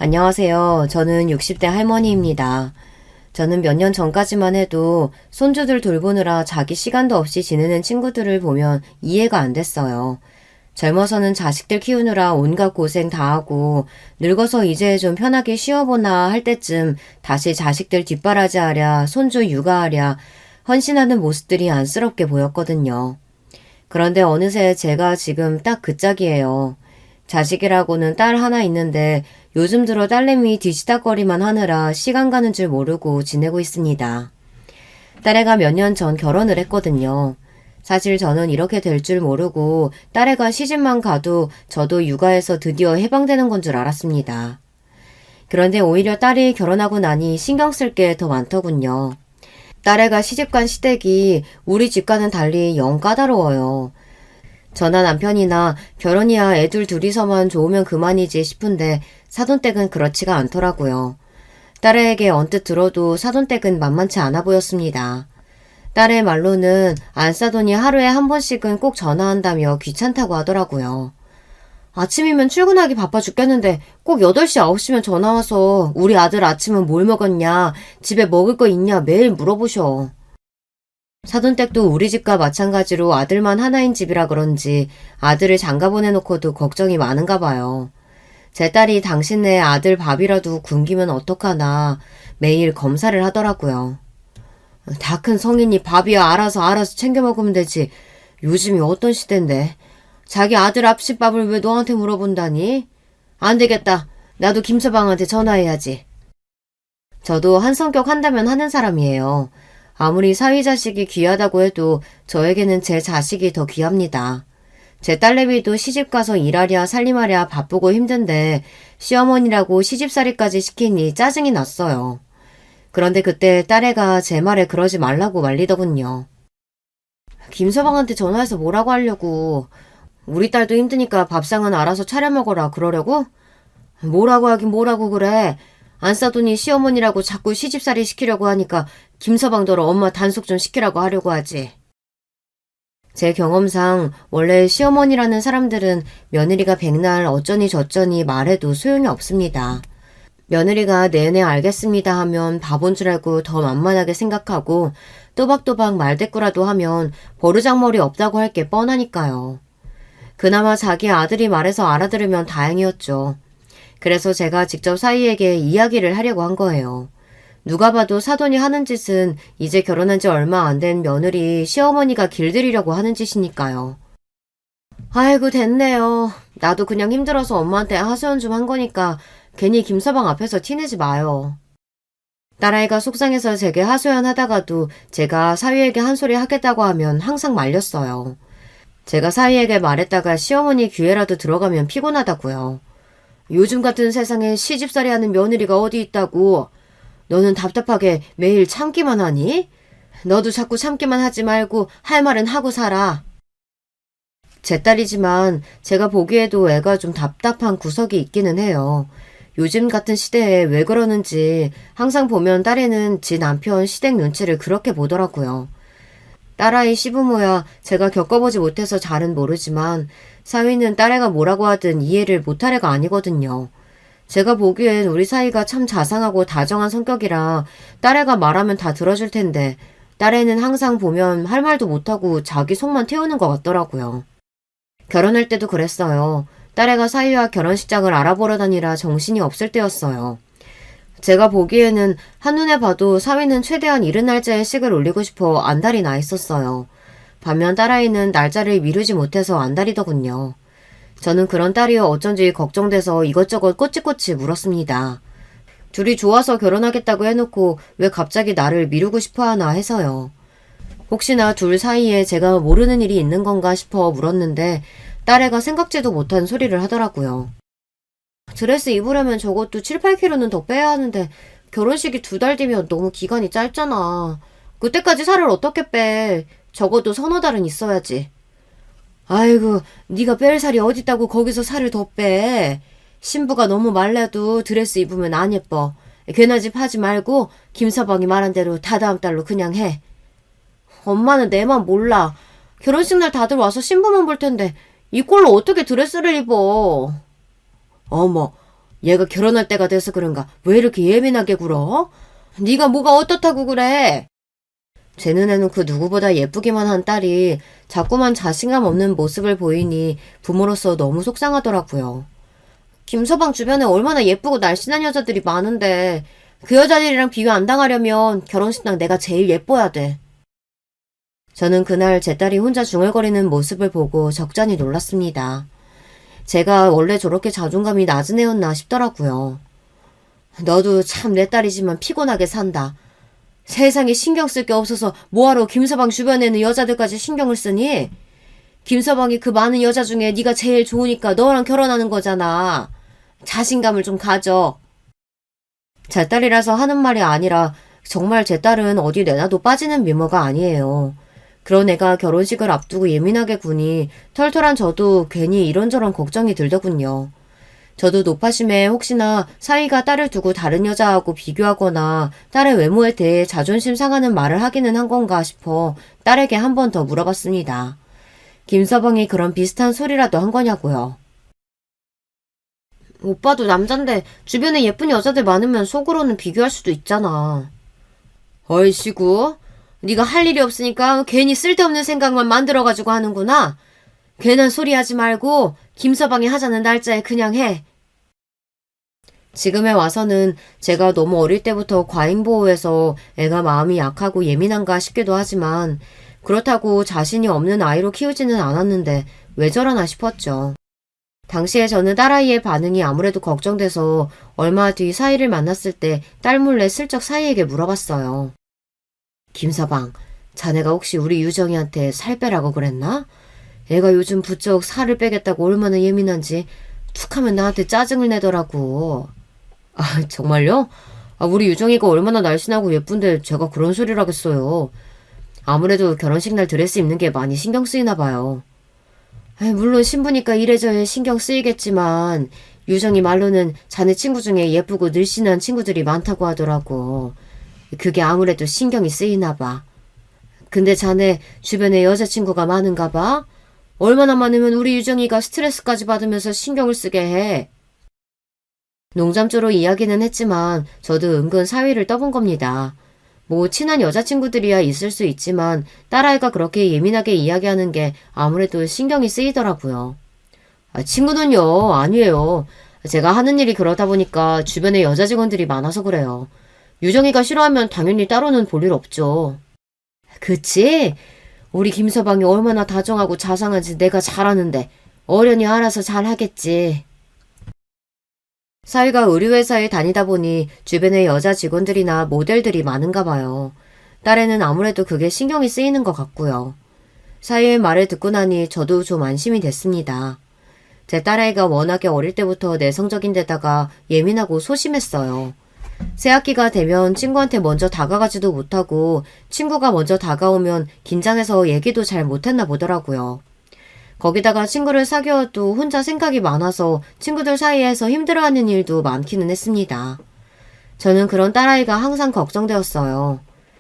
안녕하세요. 저는 60대 할머니입니다. 저는 몇 년 전까지만 해도 손주들 돌보느라 자기 시간도 없이 지내는 친구들을 보면 이해가 안 됐어요. 젊어서는 자식들 키우느라 온갖 고생 다 하고 늙어서 이제 좀 편하게 쉬어보나 할 때쯤 다시 자식들 뒷바라지하랴 손주 육아하랴 헌신하는 모습들이 안쓰럽게 보였거든요. 그런데 어느새 제가 지금 딱 그 짝이에요. 자식이라고는 딸 하나 있는데 요즘 들어 딸내미 뒤치다거리만 하느라 시간 가는 줄 모르고 지내고 있습니다. 딸애가 몇 년 전 결혼을 했거든요. 사실 저는 이렇게 될 줄 모르고 딸애가 시집만 가도 저도 육아에서 드디어 해방되는 건 줄 알았습니다. 그런데 오히려 딸이 결혼하고 나니 신경 쓸 게 더 많더군요. 딸애가 시집간 시댁이 우리 집과는 달리 영 까다로워요. 저나 남편이나 결혼이야 애들 둘이서만 좋으면 그만이지 싶은데 사돈댁은 그렇지가 않더라고요. 딸에게 언뜻 들어도 사돈댁은 만만치 않아 보였습니다. 딸의 말로는 안 싸더니 하루에 한 번씩은 꼭 전화한다며 귀찮다고 하더라고요. 아침이면 출근하기 바빠 죽겠는데 꼭 8시, 9시면 전화와서 우리 아들 아침은 뭘 먹었냐, 집에 먹을 거 있냐 매일 물어보셔. 사돈댁도 우리 집과 마찬가지로 아들만 하나인 집이라 그런지 아들을 장가 보내놓고도 걱정이 많은가 봐요. 제 딸이 당신네 아들 밥이라도 굶기면 어떡하나 매일 검사를 하더라고요. 다 큰 성인이 밥이야 알아서 챙겨 먹으면 되지. 요즘이 어떤 시대인데. 자기 아들 앞집밥을 왜 너한테 물어본다니? 안 되겠다. 나도 김서방한테 전화해야지. 저도 한 성격 한다면 하는 사람이에요. 아무리 사위 자식이 귀하다고 해도 저에게는 제 자식이 더 귀합니다. 제 딸내미도 시집가서 일하랴 살림하랴 바쁘고 힘든데 시어머니라고 시집살이까지 시키니 짜증이 났어요. 그런데 그때 딸애가 제 말에 그러지 말라고 말리더군요. 김서방한테 전화해서 뭐라고 하려고. 우리 딸도 힘드니까 밥상은 알아서 차려 먹어라 그러려고? 뭐라고 하긴 뭐라고 그래. 안 싸더니 시어머니라고 자꾸 시집살이 시키려고 하니까 김서방더러 엄마 단속 좀 시키라고 하려고 하지. 제 경험상 원래 시어머니라는 사람들은 며느리가 백날 어쩌니 저쩌니 말해도 소용이 없습니다. 며느리가 네네 알겠습니다 하면 바본 줄 알고 더 만만하게 생각하고 또박또박 말대꾸라도 하면 버르장머리 없다고 할 게 뻔하니까요. 그나마 자기 아들이 말해서 알아들으면 다행이었죠. 그래서 제가 직접 사위에게 이야기를 하려고 한 거예요. 누가 봐도 사돈이 하는 짓은 이제 결혼한 지 얼마 안 된 며느리 시어머니가 길들이려고 하는 짓이니까요. 아이고 됐네요. 나도 그냥 힘들어서 엄마한테 하소연 좀 한 거니까 괜히 김서방 앞에서 티내지 마요. 딸아이가 속상해서 제게 하소연하다가도 제가 사위에게 한 소리 하겠다고 하면 항상 말렸어요. 제가 사위에게 말했다가 시어머니 귀에라도 들어가면 피곤하다고요. 요즘 같은 세상에 시집살이 하는 며느리가 어디 있다고. 너는 답답하게 매일 참기만 하니? 너도 자꾸 참기만 하지 말고 할 말은 하고 살아. 제 딸이지만 제가 보기에도 애가 좀 답답한 구석이 있기는 해요. 요즘 같은 시대에 왜 그러는지 항상 보면 딸애는 지 남편 시댁 눈치를 그렇게 보더라고요. 딸아이 시부모야 제가 겪어보지 못해서 잘은 모르지만 사위는 딸애가 뭐라고 하든 이해를 못할 애가 아니거든요. 제가 보기엔 우리 사위가 참 자상하고 다정한 성격이라 딸애가 말하면 다 들어줄 텐데 딸애는 항상 보면 할 말도 못하고 자기 속만 태우는 것 같더라고요. 결혼할 때도 그랬어요. 딸애가 사위와 결혼식장을 알아보러 다니라 정신이 없을 때였어요. 제가 보기에는 한눈에 봐도 사위는 최대한 이른 날짜에 식을 올리고 싶어 안달이 나 있었어요. 반면 딸아이는 날짜를 미루지 못해서 안달이더군요. 저는 그런 딸이여 어쩐지 걱정돼서 이것저것 꼬치꼬치 물었습니다. 둘이 좋아서 결혼하겠다고 해놓고 왜 갑자기 나를 미루고 싶어하나 해서요. 혹시나 둘 사이에 제가 모르는 일이 있는 건가 싶어 물었는데 딸애가 생각지도 못한 소리를 하더라고요. 드레스 입으려면 적어도 7, 8kg는 더 빼야 하는데 결혼식이 2달 뒤면 너무 기간이 짧잖아. 그때까지 살을 어떻게 빼. 적어도 서너 달은 있어야지. 아이고 네가 뺄 살이 어딨다고 거기서 살을 더 빼. 신부가 너무 말라도 드레스 입으면 안 예뻐. 괜한 짓 하지 말고 김서방이 말한 대로 다다음 달로 그냥 해. 엄마는 내 맘 몰라. 결혼식 날 다들 와서 신부만 볼 텐데 이 꼴로 어떻게 드레스를 입어. 어머, 얘가 결혼할 때가 돼서 그런가 왜 이렇게 예민하게 굴어? 네가 뭐가 어떻다고 그래? 제 눈에는 그 누구보다 예쁘기만 한 딸이 자꾸만 자신감 없는 모습을 보이니 부모로서 너무 속상하더라고요. 김서방 주변에 얼마나 예쁘고 날씬한 여자들이 많은데 그 여자들이랑 비교 안 당하려면 결혼식당 내가 제일 예뻐야 돼. 저는 그날 제 딸이 혼자 중얼거리는 모습을 보고 적잖이 놀랐습니다. 제가 원래 저렇게 자존감이 낮은 애였나 싶더라고요. 너도 참 내 딸이지만 피곤하게 산다. 세상에 신경 쓸 게 없어서 뭐하러 김서방 주변에 있는 여자들까지 신경을 쓰니? 김서방이 그 많은 여자 중에 네가 제일 좋으니까 너랑 결혼하는 거잖아. 자신감을 좀 가져. 제 딸이라서 하는 말이 아니라 정말 제 딸은 어디 내놔도 빠지는 미모가 아니에요. 그런 애가 결혼식을 앞두고 예민하게 구니 털털한 저도 괜히 이런저런 걱정이 들더군요. 저도 노파심에 혹시나 사위가 딸을 두고 다른 여자하고 비교하거나 딸의 외모에 대해 자존심 상하는 말을 하기는 한 건가 싶어 딸에게 한 번 더 물어봤습니다. 김서방이 그런 비슷한 소리라도 한 거냐고요. 오빠도 남잔데 주변에 예쁜 여자들 많으면 속으로는 비교할 수도 있잖아. 얼씨구, 네가 할 일이 없으니까 괜히 쓸데없는 생각만 만들어가지고 하는구나. 괜한 소리 하지 말고 김서방이 하자는 날짜에 그냥 해. 지금에 와서는 제가 너무 어릴 때부터 과잉보호해서 애가 마음이 약하고 예민한가 싶기도 하지만 그렇다고 자신이 없는 아이로 키우지는 않았는데 왜 저러나 싶었죠. 당시에 저는 딸아이의 반응이 아무래도 걱정돼서 얼마 뒤 사위를 만났을 때 딸 몰래 슬쩍 사위에게 물어봤어요. 김서방, 자네가 혹시 우리 유정이한테 살 빼라고 그랬나? 애가 요즘 부쩍 살을 빼겠다고 얼마나 예민한지 툭하면 나한테 짜증을 내더라고. 아, 정말요? 우리 유정이가 얼마나 날씬하고 예쁜데 제가 그런 소리를 하겠어요. 아무래도 결혼식 날 드레스 입는 게 많이 신경 쓰이나 봐요. 물론 신부니까 이래저래 신경 쓰이겠지만 유정이 말로는 자네 친구 중에 예쁘고 늘씬한 친구들이 많다고 하더라고. 그게 아무래도 신경이 쓰이나 봐. 근데 자네 주변에 여자친구가 많은가 봐? 얼마나 많으면 우리 유정이가 스트레스까지 받으면서 신경을 쓰게 해. 농담조로 이야기는 했지만 저도 은근 사위를 떠본 겁니다. 뭐 친한 여자친구들이야 있을 수 있지만 딸아이가 그렇게 예민하게 이야기하는 게 아무래도 신경이 쓰이더라고요. 친구는요, 아니에요. 제가 하는 일이 그러다 보니까 주변에 여자 직원들이 많아서 그래요. 유정이가 싫어하면 당연히 따로는 볼 일 없죠. 그치? 우리 김서방이 얼마나 다정하고 자상한지 내가 잘 아는데 어련히 알아서 잘 하겠지. 사위가 의류회사에 다니다 보니 주변에 여자 직원들이나 모델들이 많은가 봐요. 딸에는 아무래도 그게 신경이 쓰이는 것 같고요. 사위의 말을 듣고 나니 저도 좀 안심이 됐습니다. 제 딸아이가 워낙에 어릴 때부터 내성적인 데다가 예민하고 소심했어요. 새학기가 되면 친구한테 먼저 다가가지도 못하고 친구가 먼저 다가오면 긴장해서 얘기도 잘 못했나 보더라고요. 거기다가 친구를 사귀어도 혼자 생각이 많아서 친구들 사이에서 힘들어하는 일도 많기는 했습니다. 저는 그런 딸아이가 항상 걱정되었어요.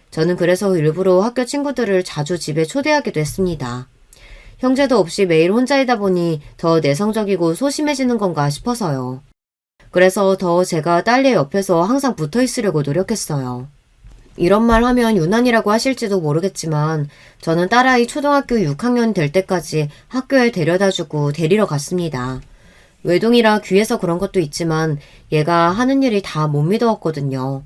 저는 그래서 일부러 학교 친구들을 자주 집에 초대하기도 했습니다. 형제도 없이 매일 혼자이다 보니 더 내성적이고 소심해지는 건가 싶어서요. 그래서 더 제가 딸내 옆에서 항상 붙어 있으려고 노력했어요. 이런 말 하면 유난이라고 하실지도 모르겠지만 저는 딸아이 초등학교 6학년 될 때까지 학교에 데려다주고 데리러 갔습니다. 외동이라 귀해서 그런 것도 있지만 얘가 하는 일이 다 못 믿어왔거든요.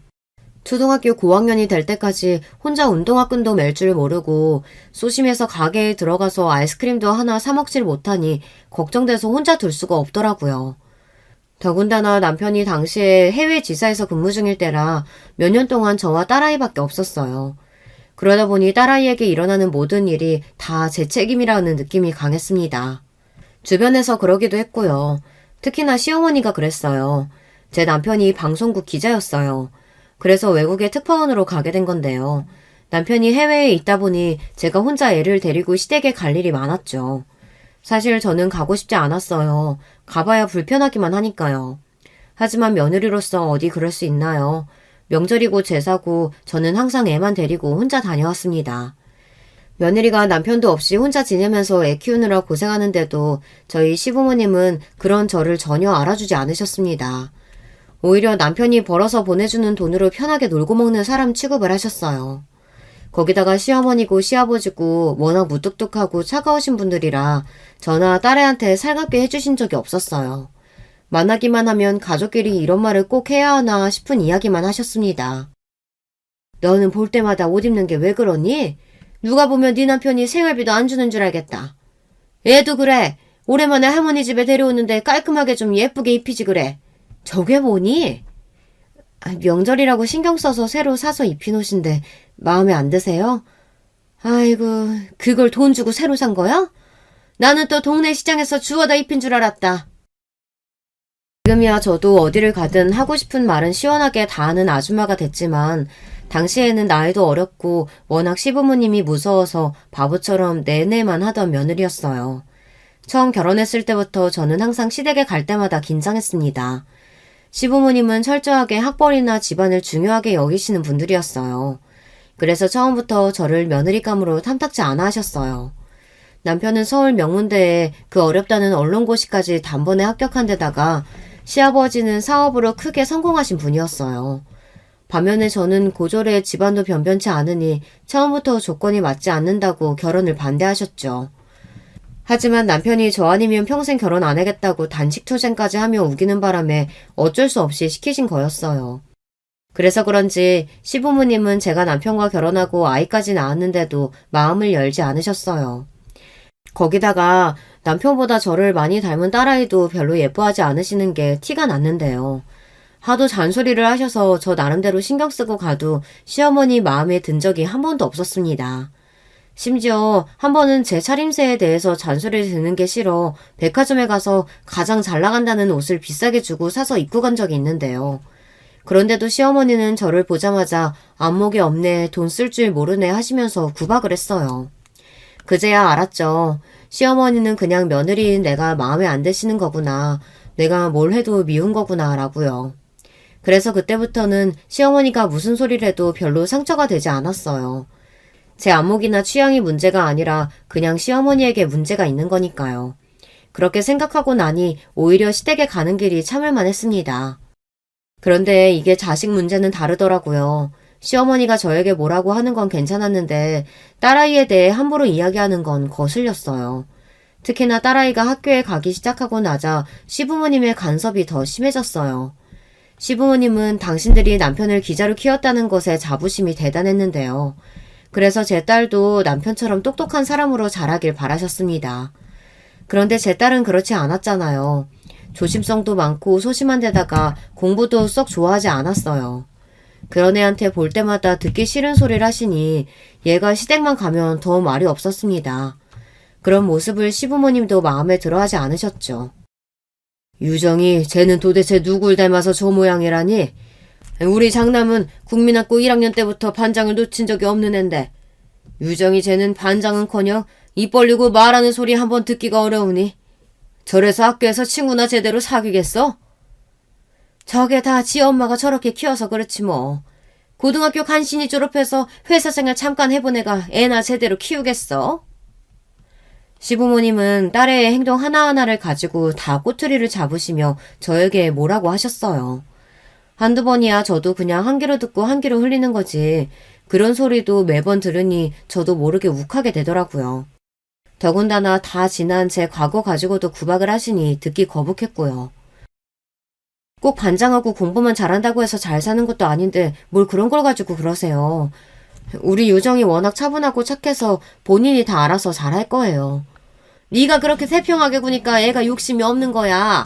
초등학교 고학년이 될 때까지 혼자 운동화끈도 맬 줄 모르고 소심해서 가게에 들어가서 아이스크림도 하나 사 먹질 못하니 걱정돼서 혼자 둘 수가 없더라고요. 더군다나 남편이 당시에 해외 지사에서 근무 중일 때라 몇 년 동안 저와 딸아이밖에 없었어요. 그러다 보니 딸아이에게 일어나는 모든 일이 다 제 책임이라는 느낌이 강했습니다. 주변에서 그러기도 했고요. 특히나 시어머니가 그랬어요. 제 남편이 방송국 기자였어요. 그래서 외국에 특파원으로 가게 된 건데요. 남편이 해외에 있다 보니 제가 혼자 애를 데리고 시댁에 갈 일이 많았죠. 사실 저는 가고 싶지 않았어요. 가봐야 불편하기만 하니까요. 하지만 며느리로서 어디 그럴 수 있나요? 명절이고 제사고 저는 항상 애만 데리고 혼자 다녀왔습니다. 며느리가 남편도 없이 혼자 지내면서 애 키우느라 고생하는데도 저희 시부모님은 그런 저를 전혀 알아주지 않으셨습니다. 오히려 남편이 벌어서 보내주는 돈으로 편하게 놀고 먹는 사람 취급을 하셨어요. 거기다가 시어머니고 시아버지고 워낙 무뚝뚝하고 차가우신 분들이라 저나 딸애한테 살갑게 해주신 적이 없었어요. 만나기만 하면 가족끼리 이런 말을 꼭 해야 하나 싶은 이야기만 하셨습니다. 너는 볼 때마다 옷 입는 게 왜 그러니? 누가 보면 네 남편이 생활비도 안 주는 줄 알겠다. 얘도 그래. 오랜만에 할머니 집에 데려오는데 깔끔하게 좀 예쁘게 입히지 그래. 저게 뭐니? 명절이라고 신경 써서 새로 사서 입힌 옷인데 마음에 안 드세요? 아이고, 그걸 돈 주고 새로 산 거야? 나는 또 동네 시장에서 주워다 입힌 줄 알았다. 지금이야 저도 어디를 가든 하고 싶은 말은 시원하게 다 하는 아줌마가 됐지만 당시에는 나이도 어렸고 워낙 시부모님이 무서워서 바보처럼 내내만 하던 며느리였어요. 처음 결혼했을 때부터 저는 항상 시댁에 갈 때마다 긴장했습니다. 시부모님은 철저하게 학벌이나 집안을 중요하게 여기시는 분들이었어요. 그래서 처음부터 저를 며느리감으로 탐탁지 않아 하셨어요. 남편은 서울 명문대에 그 어렵다는 언론고시까지 단번에 합격한 데다가 시아버지는 사업으로 크게 성공하신 분이었어요. 반면에 저는 고졸에 집안도 변변치 않으니 처음부터 조건이 맞지 않는다고 결혼을 반대하셨죠. 하지만 남편이 저 아니면 평생 결혼 안 하겠다고 단식투쟁까지 하며 우기는 바람에 어쩔 수 없이 시키신 거였어요. 그래서 그런지 시부모님은 제가 남편과 결혼하고 아이까지 낳았는데도 마음을 열지 않으셨어요. 거기다가 남편보다 저를 많이 닮은 딸아이도 별로 예뻐하지 않으시는 게 티가 났는데요. 하도 잔소리를 하셔서 저 나름대로 신경 쓰고 가도 시어머니 마음에 든 적이 한 번도 없었습니다. 심지어 한 번은 제 차림새에 대해서 잔소리를 듣는 게 싫어 백화점에 가서 가장 잘 나간다는 옷을 비싸게 주고 사서 입고 간 적이 있는데요. 그런데도 시어머니는 저를 보자마자 안목이 없네, 돈 쓸 줄 모르네 하시면서 구박을 했어요. 그제야 알았죠. 시어머니는 그냥 며느리인 내가 마음에 안 드시는 거구나. 내가 뭘 해도 미운 거구나 라고요. 그래서 그때부터는 시어머니가 무슨 소리를 해도 별로 상처가 되지 않았어요. 제 안목이나 취향이 문제가 아니라 그냥 시어머니에게 문제가 있는 거니까요. 그렇게 생각하고 나니 오히려 시댁에 가는 길이 참을만 했습니다. 그런데 이게 자식 문제는 다르더라고요. 시어머니가 저에게 뭐라고 하는 건 괜찮았는데 딸아이에 대해 함부로 이야기하는 건 거슬렸어요. 특히나 딸아이가 학교에 가기 시작하고 나자 시부모님의 간섭이 더 심해졌어요. 시부모님은 당신들이 남편을 기자로 키웠다는 것에 자부심이 대단했는데요. 그래서 제 딸도 남편처럼 똑똑한 사람으로 자라길 바라셨습니다. 그런데 제 딸은 그렇지 않았잖아요. 조심성도 많고 소심한 데다가 공부도 썩 좋아하지 않았어요. 그런 애한테 볼 때마다 듣기 싫은 소리를 하시니 얘가 시댁만 가면 더 말이 없었습니다. 그런 모습을 시부모님도 마음에 들어하지 않으셨죠. 유정이 쟤는 도대체 누굴 닮아서 저 모양이라니? 우리 장남은 국민학교 1학년 때부터 반장을 놓친 적이 없는 앤데 유정이 쟤는 반장은커녕 입 벌리고 말하는 소리 한번 듣기가 어려우니 저래서 학교에서 친구나 제대로 사귀겠어? 저게 다 지 엄마가 저렇게 키워서 그렇지 뭐. 고등학교 간신히 졸업해서 회사생활 잠깐 해본 애가 애나 제대로 키우겠어? 시부모님은 딸의 행동 하나하나를 가지고 다 꼬투리를 잡으시며 저에게 뭐라고 하셨어요. 한두 번이야 저도 그냥 한 귀로 듣고 한 귀로 흘리는 거지. 그런 소리도 매번 들으니 저도 모르게 욱하게 되더라고요. 더군다나 다 지난 제 과거 가지고도 구박을 하시니 듣기 거북했고요. 꼭 반장하고 공부만 잘한다고 해서 잘 사는 것도 아닌데 뭘 그런 걸 가지고 그러세요. 우리 유정이 워낙 차분하고 착해서 본인이 다 알아서 잘할 거예요. 네가 그렇게 태평하게 구니까 애가 욕심이 없는 거야.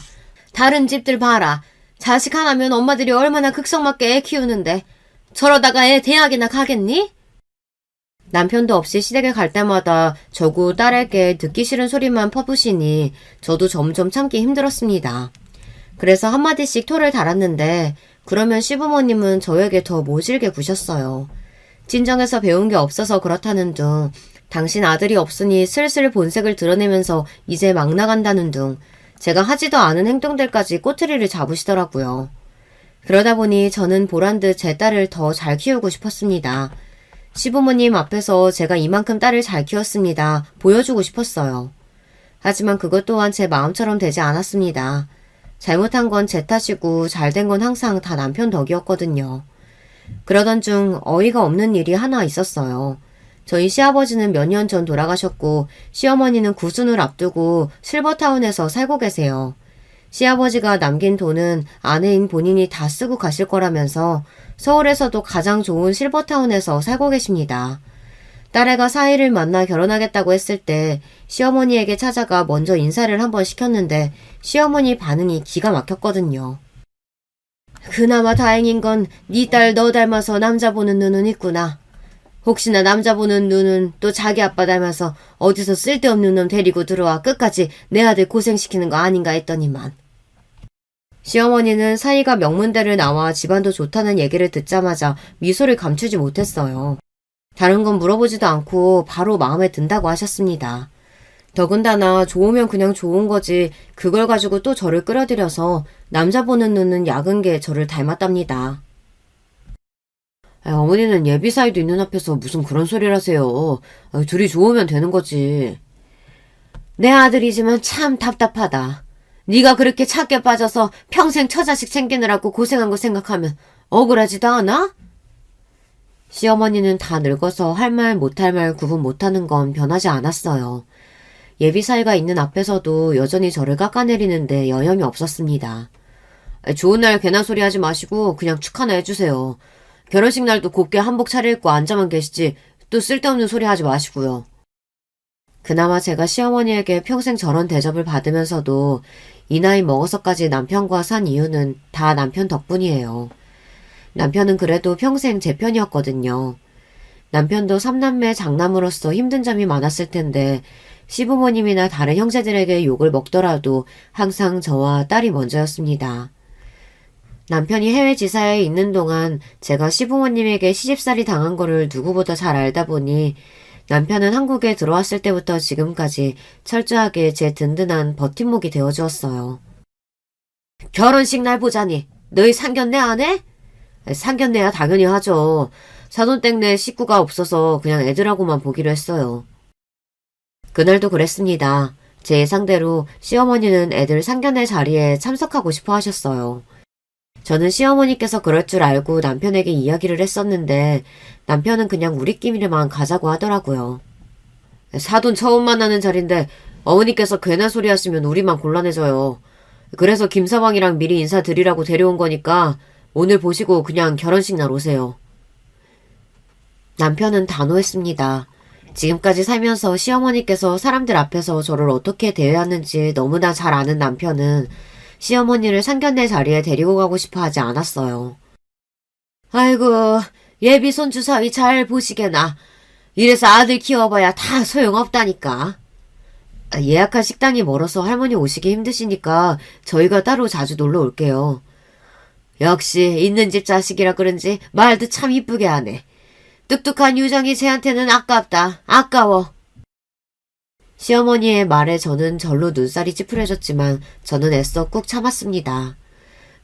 다른 집들 봐라. 자식 하나면 엄마들이 얼마나 극성맞게 애 키우는데 저러다가 애 대학이나 가겠니? 남편도 없이 시댁에 갈 때마다 저고 딸에게 듣기 싫은 소리만 퍼부시니 저도 점점 참기 힘들었습니다. 그래서 한마디씩 토를 달았는데 그러면 시부모님은 저에게 더 모질게 구셨어요. 친정에서 배운 게 없어서 그렇다는 둥, 당신 아들이 없으니 슬슬 본색을 드러내면서 이제 막 나간다는 둥, 제가 하지도 않은 행동들까지 꼬투리를 잡으시더라고요. 그러다 보니 저는 보란듯 제 딸을 더 잘 키우고 싶었습니다. 시부모님 앞에서 제가 이만큼 딸을 잘 키웠습니다. 보여주고 싶었어요. 하지만 그것 또한 제 마음처럼 되지 않았습니다. 잘못한 건 제 탓이고 잘된 건 항상 다 남편 덕이었거든요. 그러던 중 어이가 없는 일이 하나 있었어요. 저희 시아버지는 몇 년 전 돌아가셨고 시어머니는 구순을 앞두고 실버타운에서 살고 계세요. 시아버지가 남긴 돈은 아내인 본인이 다 쓰고 가실 거라면서 서울에서도 가장 좋은 실버타운에서 살고 계십니다. 딸애가 사위를 만나 결혼하겠다고 했을 때 시어머니에게 찾아가 먼저 인사를 한번 시켰는데 시어머니 반응이 기가 막혔거든요. 그나마 다행인 건 네 딸 너 닮아서 남자 보는 눈은 있구나. 혹시나 남자 보는 눈은 또 자기 아빠 닮아서 어디서 쓸데없는 놈 데리고 들어와 끝까지 내 아들 고생시키는 거 아닌가 했더니만. 시어머니는 사위가 명문대를 나와 집안도 좋다는 얘기를 듣자마자 미소를 감추지 못했어요. 다른 건 물어보지도 않고 바로 마음에 든다고 하셨습니다. 더군다나 좋으면 그냥 좋은 거지 그걸 가지고 또 저를 끌어들여서 남자 보는 눈은 약은 게 저를 닮았답니다. 어머니는 예비 사이도 있는 앞에서 무슨 그런 소리를 하세요. 둘이 좋으면 되는 거지. 내 아들이지만 참 답답하다. 네가 그렇게 착해 빠져서 평생 처자식 챙기느라고 고생한 거 생각하면 억울하지도 않아? 시어머니는 다 늙어서 할 말 못할 말 구분 못하는 건 변하지 않았어요. 예비 사이가 있는 앞에서도 여전히 저를 깎아내리는데 여념이 없었습니다. 좋은 날 괜한 소리 하지 마시고 그냥 축하나 해주세요. 결혼식 날도 곱게 한복 차려입고 앉아만 계시지 또 쓸데없는 소리 하지 마시고요. 그나마 제가 시어머니에게 평생 저런 대접을 받으면서도 이 나이 먹어서까지 남편과 산 이유는 다 남편 덕분이에요. 남편은 그래도 평생 제 편이었거든요. 남편도 3남매 장남으로서 힘든 점이 많았을 텐데 시부모님이나 다른 형제들에게 욕을 먹더라도 항상 저와 딸이 먼저였습니다. 남편이 해외 지사에 있는 동안 제가 시부모님에게 시집살이 당한 거를 누구보다 잘 알다 보니 남편은 한국에 들어왔을 때부터 지금까지 철저하게 제 든든한 버팀목이 되어주었어요. 결혼식 날 보자니 너희 상견례 안 해? 상견례야 당연히 하죠. 사돈댁내 식구가 없어서 그냥 애들하고만 보기로 했어요. 그날도 그랬습니다. 제 예상대로 시어머니는 애들 상견례 자리에 참석하고 싶어 하셨어요. 저는 시어머니께서 그럴 줄 알고 남편에게 이야기를 했었는데 남편은 그냥 우리끼리만 가자고 하더라고요. 사돈 처음 만나는 자리인데 어머니께서 괜한 소리 하시면 우리만 곤란해져요. 그래서 김서방이랑 미리 인사드리라고 데려온 거니까 오늘 보시고 그냥 결혼식 날 오세요. 남편은 단호했습니다. 지금까지 살면서 시어머니께서 사람들 앞에서 저를 어떻게 대해왔는지 너무나 잘 아는 남편은 시어머니를 상견례 자리에 데리고 가고 싶어 하지 않았어요. 아이고 예비 손주 사위 잘 보시게나. 이래서 아들 키워봐야 다 소용없다니까. 예약한 식당이 멀어서 할머니 오시기 힘드시니까 저희가 따로 자주 놀러 올게요. 역시 있는 집 자식이라 그런지 말도 참 이쁘게 하네. 뚝뚝한 유정이 쟤한테는 아깝다. 아까워. 시어머니의 말에 저는 절로 눈살이 찌푸려졌지만 저는 애써 꾹 참았습니다.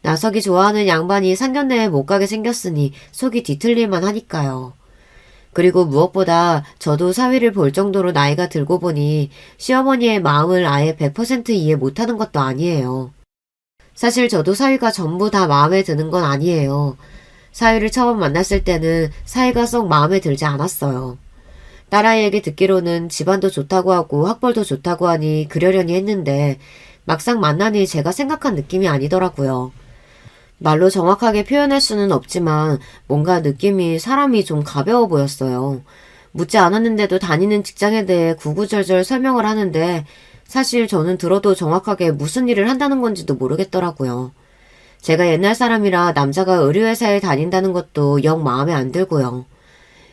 나석이 좋아하는 양반이 상견례에 못 가게 생겼으니 속이 뒤틀릴만 하니까요. 그리고 무엇보다 저도 사위를 볼 정도로 나이가 들고 보니 시어머니의 마음을 아예 100% 이해 못하는 것도 아니에요. 사실 저도 사위가 전부 다 마음에 드는 건 아니에요. 사위를 처음 만났을 때는 사위가 썩 마음에 들지 않았어요. 딸아이에게 듣기로는 집안도 좋다고 하고 학벌도 좋다고 하니 그러려니 했는데 막상 만나니 제가 생각한 느낌이 아니더라고요. 말로 정확하게 표현할 수는 없지만 뭔가 느낌이 사람이 좀 가벼워 보였어요. 묻지 않았는데도 다니는 직장에 대해 구구절절 설명을 하는데 사실 저는 들어도 정확하게 무슨 일을 한다는 건지도 모르겠더라고요. 제가 옛날 사람이라 남자가 의류회사에 다닌다는 것도 영 마음에 안 들고요.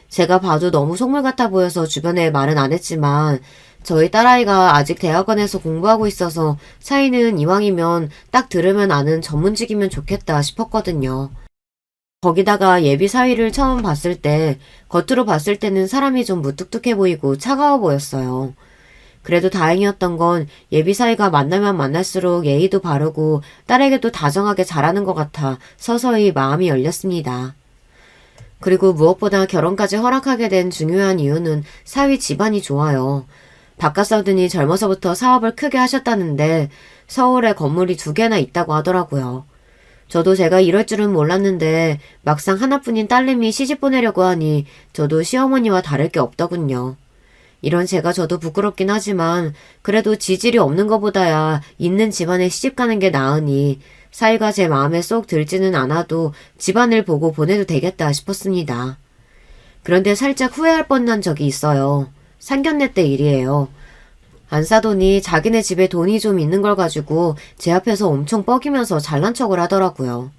제가 봐도 너무 속물 같아 보여서 주변에 말은 안 했지만 저희 딸아이가 아직 대학원에서 공부하고 있어서 사이는 이왕이면 딱 들으면 아는 전문직이면 좋겠다 싶었거든요. 거기다가 예비 사위를 처음 봤을 때 겉으로 봤을 때는 사람이 좀 무뚝뚝해 보이고 차가워 보였어요. 그래도 다행이었던 건 예비 사위가 만나면 만날수록 예의도 바르고 딸에게도 다정하게 잘하는 것 같아 서서히 마음이 열렸습니다. 그리고 무엇보다 결혼까지 허락하게 된 중요한 이유는 사위 집안이 좋아요. 바깥서든이 젊어서부터 사업을 크게 하셨다는데 서울에 건물이 2개나 있다고 하더라고요. 저도 제가 이럴 줄은 몰랐는데 막상 하나뿐인 딸내미 시집 보내려고 하니 저도 시어머니와 다를 게 없더군요. 이런 제가 저도 부끄럽긴 하지만 그래도 지질이 없는 것보다야 있는 집안에 시집 가는 게 나으니 사이가 제 마음에 쏙 들지는 않아도 집안을 보고 보내도 되겠다 싶었습니다. 그런데 살짝 후회할 뻔한 적이 있어요. 상견례 때 일이에요. 안사돈이 자기네 집에 돈이 좀 있는 걸 가지고 제 앞에서 엄청 뻐기면서 잘난 척을 하더라고요.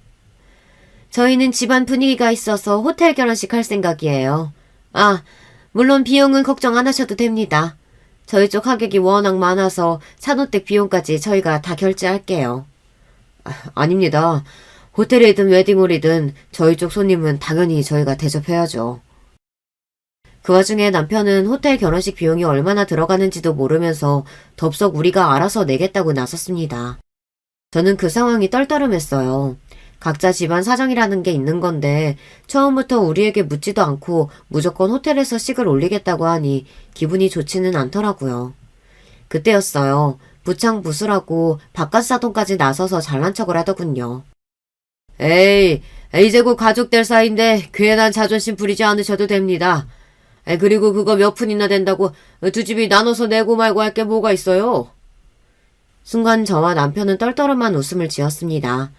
저희는 집안 분위기가 있어서 호텔 결혼식 할 생각이에요. 아, 물론 비용은 걱정 안 하셔도 됩니다. 저희 쪽 하객이 워낙 많아서 차노댁 비용까지 저희가 다 결제할게요. 아닙니다. 호텔이든 웨딩홀이든 저희 쪽 손님은 당연히 저희가 대접해야죠. 그 와중에 남편은 호텔 결혼식 비용이 얼마나 들어가는지도 모르면서 덥석 우리가 알아서 내겠다고 나섰습니다. 저는 그 상황이 떨떠름했어요. 각자 집안 사정이라는 게 있는 건데 처음부터 우리에게 묻지도 않고 무조건 호텔에서 식을 올리겠다고 하니 기분이 좋지는 않더라고요. 그때였어요. 부창부수라고 바깥사돈까지 나서서 잘난 척을 하더군요. 에이, 이제 곧 가족 될 사이인데 괜한 자존심 부리지 않으셔도 됩니다. 그리고 그거 몇 푼이나 된다고 두 집이 나눠서 내고 말고 할 게 뭐가 있어요? 순간 저와 남편은 떨떠름한 웃음을 지었습니다.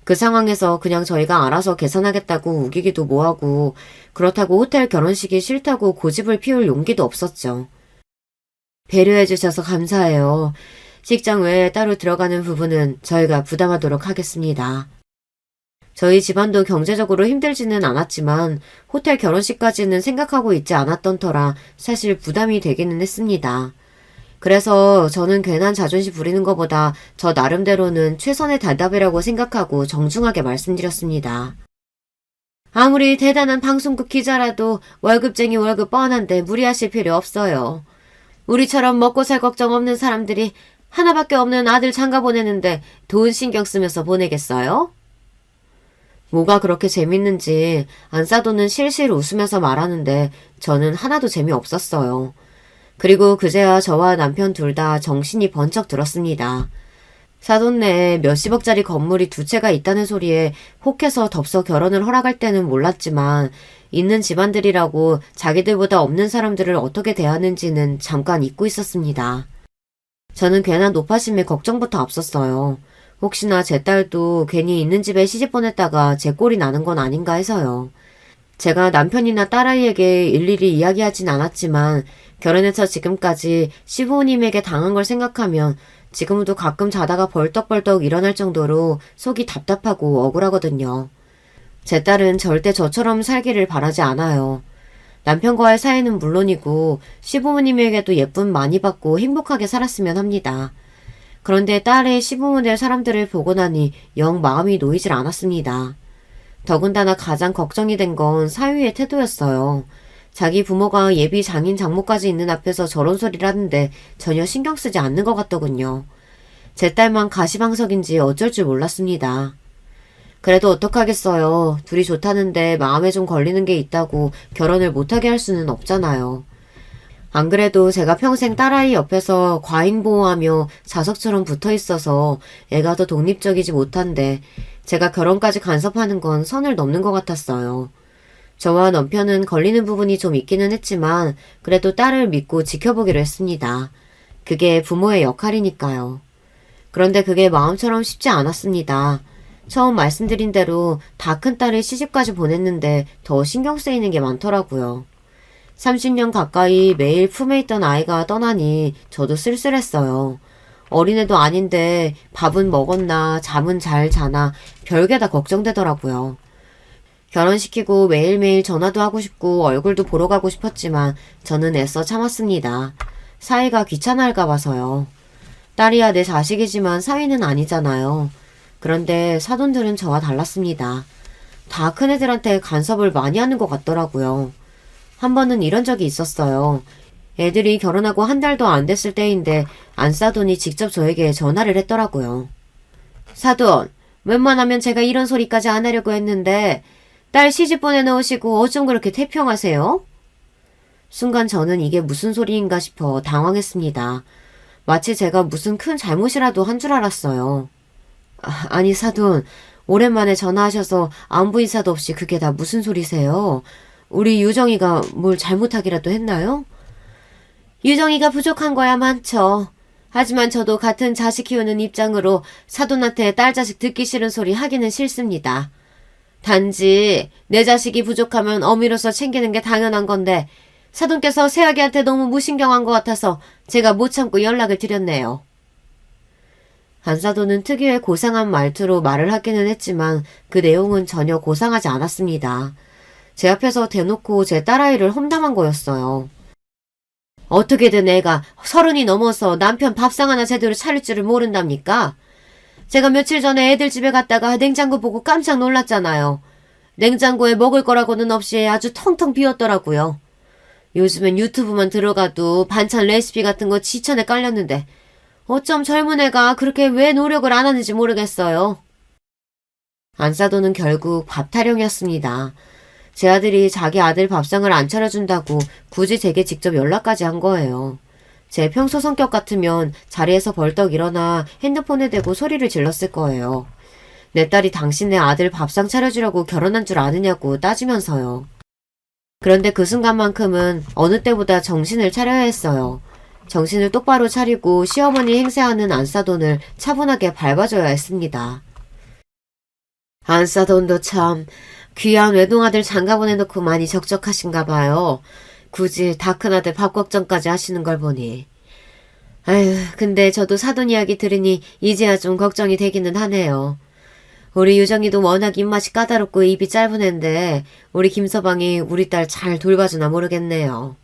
그 상황에서 그냥 저희가 알아서 계산하겠다고 우기기도 뭐하고 그렇다고 호텔 결혼식이 싫다고 고집을 피울 용기도 없었죠. 배려해주셔서 감사해요. 식장 외에 따로 들어가는 부분은 저희가 부담하도록 하겠습니다. 저희 집안도 경제적으로 힘들지는 않았지만 호텔 결혼식까지는 생각하고 있지 않았던 터라 사실 부담이 되기는 했습니다. 그래서 저는 괜한 자존심 부리는 것보다 저 나름대로는 최선의 대답이라고 생각하고 정중하게 말씀드렸습니다. 아무리 대단한 방송국 기자라도 월급쟁이 월급 뻔한데 무리하실 필요 없어요. 우리처럼 먹고 살 걱정 없는 사람들이 하나밖에 없는 아들 장가 보내는데 돈 신경 쓰면서 보내겠어요? 뭐가 그렇게 재밌는지 안사돈은 실실 웃으면서 말하는데 저는 하나도 재미없었어요. 그리고 그제야 저와 남편 둘 다 정신이 번쩍 들었습니다. 사돈 내에 몇십억짜리 건물이 2채가 있다는 소리에 혹해서 덥석 결혼을 허락할 때는 몰랐지만 있는 집안들이라고 자기들보다 없는 사람들을 어떻게 대하는지는 잠깐 잊고 있었습니다. 저는 괜한 노파심에 걱정부터 앞섰어요. 혹시나 제 딸도 괜히 있는 집에 시집 보냈다가 제 꼴이 나는 건 아닌가 해서요. 제가 남편이나 딸아이에게 일일이 이야기하진 않았지만 결혼해서 지금까지 시부모님에게 당한 걸 생각하면 지금도 가끔 자다가 벌떡벌떡 일어날 정도로 속이 답답하고 억울하거든요. 제 딸은 절대 저처럼 살기를 바라지 않아요. 남편과의 사이는 물론이고 시부모님에게도 예쁨 많이 받고 행복하게 살았으면 합니다. 그런데 딸의 시부모 될 사람들을 보고 나니 영 마음이 놓이질 않았습니다. 더군다나 가장 걱정이 된 건 사위의 태도였어요. 자기 부모가 예비 장인 장모까지 있는 앞에서 저런 소리를 하는데 전혀 신경 쓰지 않는 것 같더군요. 제 딸만 가시방석인지 어쩔 줄 몰랐습니다. 그래도 어떡하겠어요. 둘이 좋다는데 마음에 좀 걸리는 게 있다고 결혼을 못하게 할 수는 없잖아요. 안 그래도 제가 평생 딸아이 옆에서 과잉보호하며 자석처럼 붙어있어서 애가 더 독립적이지 못한데 제가 결혼까지 간섭하는 건 선을 넘는 것 같았어요. 저와 남편은 걸리는 부분이 좀 있기는 했지만 그래도 딸을 믿고 지켜보기로 했습니다. 그게 부모의 역할이니까요. 그런데 그게 마음처럼 쉽지 않았습니다. 처음 말씀드린 대로 다 큰 딸을 시집까지 보냈는데 더 신경 쓰이는 게 많더라고요. 30년 가까이 매일 품에 있던 아이가 떠나니 저도 쓸쓸했어요. 어린애도 아닌데 밥은 먹었나 잠은 잘 자나 별게 다 걱정되더라고요. 결혼시키고 매일매일 전화도 하고 싶고 얼굴도 보러 가고 싶었지만 저는 애써 참았습니다. 사위가 귀찮아할까 봐서요. 딸이야 내 자식이지만 사위는 아니잖아요. 그런데 사돈들은 저와 달랐습니다. 다 큰애들한테 간섭을 많이 하는 것 같더라고요. 한 번은 이런 적이 있었어요. 애들이 결혼하고 한 달도 안 됐을 때인데 안사돈이 직접 저에게 전화를 했더라고요. 사돈, 웬만하면 제가 이런 소리까지 안 하려고 했는데 딸 시집 보내놓으시고 어쩜 그렇게 태평하세요? 순간 저는 이게 무슨 소리인가 싶어 당황했습니다. 마치 제가 무슨 큰 잘못이라도 한 줄 알았어요. 아니, 사돈, 오랜만에 전화하셔서 안부 인사도 없이 그게 다 무슨 소리세요? 우리 유정이가 뭘 잘못하기라도 했나요? 유정이가 부족한 거야 많죠. 하지만 저도 같은 자식 키우는 입장으로 사돈한테 딸 자식 듣기 싫은 소리 하기는 싫습니다. 단지 내 자식이 부족하면 어미로서 챙기는 게 당연한 건데 사돈께서 새아기한테 너무 무신경한 것 같아서 제가 못 참고 연락을 드렸네요. 안사돈은 특유의 고상한 말투로 말을 하기는 했지만 그 내용은 전혀 고상하지 않았습니다. 제 앞에서 대놓고 제 딸아이를 험담한 거였어요. 어떻게든 애가 30이 넘어서 남편 밥상 하나 제대로 차릴 줄을 모른답니까? 제가 며칠 전에 애들 집에 갔다가 냉장고 보고 깜짝 놀랐잖아요. 냉장고에 먹을 거라고는 없이 아주 텅텅 비었더라고요. 요즘엔 유튜브만 들어가도 반찬 레시피 같은 거 지천에 깔렸는데 어쩜 젊은 애가 그렇게 왜 노력을 안 하는지 모르겠어요. 안사돈은 결국 밥 타령이었습니다. 제 아들이 자기 아들 밥상을 안 차려준다고 굳이 제게 직접 연락까지 한 거예요. 제 평소 성격 같으면 자리에서 벌떡 일어나 핸드폰에 대고 소리를 질렀을 거예요. 내 딸이 당신네 아들 밥상 차려주려고 결혼한 줄 아느냐고 따지면서요. 그런데 그 순간만큼은 어느 때보다 정신을 차려야 했어요. 정신을 똑바로 차리고 시어머니 행세하는 안사돈을 차분하게 밟아줘야 했습니다. 안사돈도 참 귀한 외동아들 장가 보내놓고 많이 적적하신가 봐요. 굳이 다 큰아들 밥 걱정까지 하시는 걸 보니. 아휴, 근데 저도 사돈 이야기 들으니 이제야 좀 걱정이 되기는 하네요. 우리 유정이도 워낙 입맛이 까다롭고 입이 짧은 앤데 우리 김서방이 우리 딸 잘 돌봐주나 모르겠네요.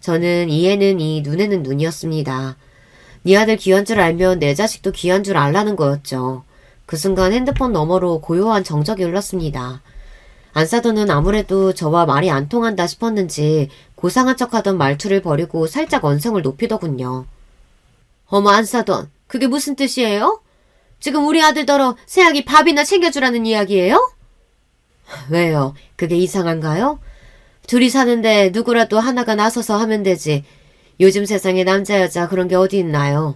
저는 이에는 이, 눈에는 눈이었습니다. 네 아들 귀한 줄 알면 내 자식도 귀한 줄 알라는 거였죠. 그 순간 핸드폰 너머로 고요한 정적이 흘렀습니다. 안사돈은 아무래도 저와 말이 안 통한다 싶었는지 고상한 척하던 말투를 버리고 살짝 언성을 높이더군요. 어머 안사돈, 그게 무슨 뜻이에요? 지금 우리 아들더러 새아기 밥이나 챙겨주라는 이야기예요? 왜요? 그게 이상한가요? 둘이 사는데 누구라도 하나가 나서서 하면 되지. 요즘 세상에 남자 여자 그런 게 어디 있나요?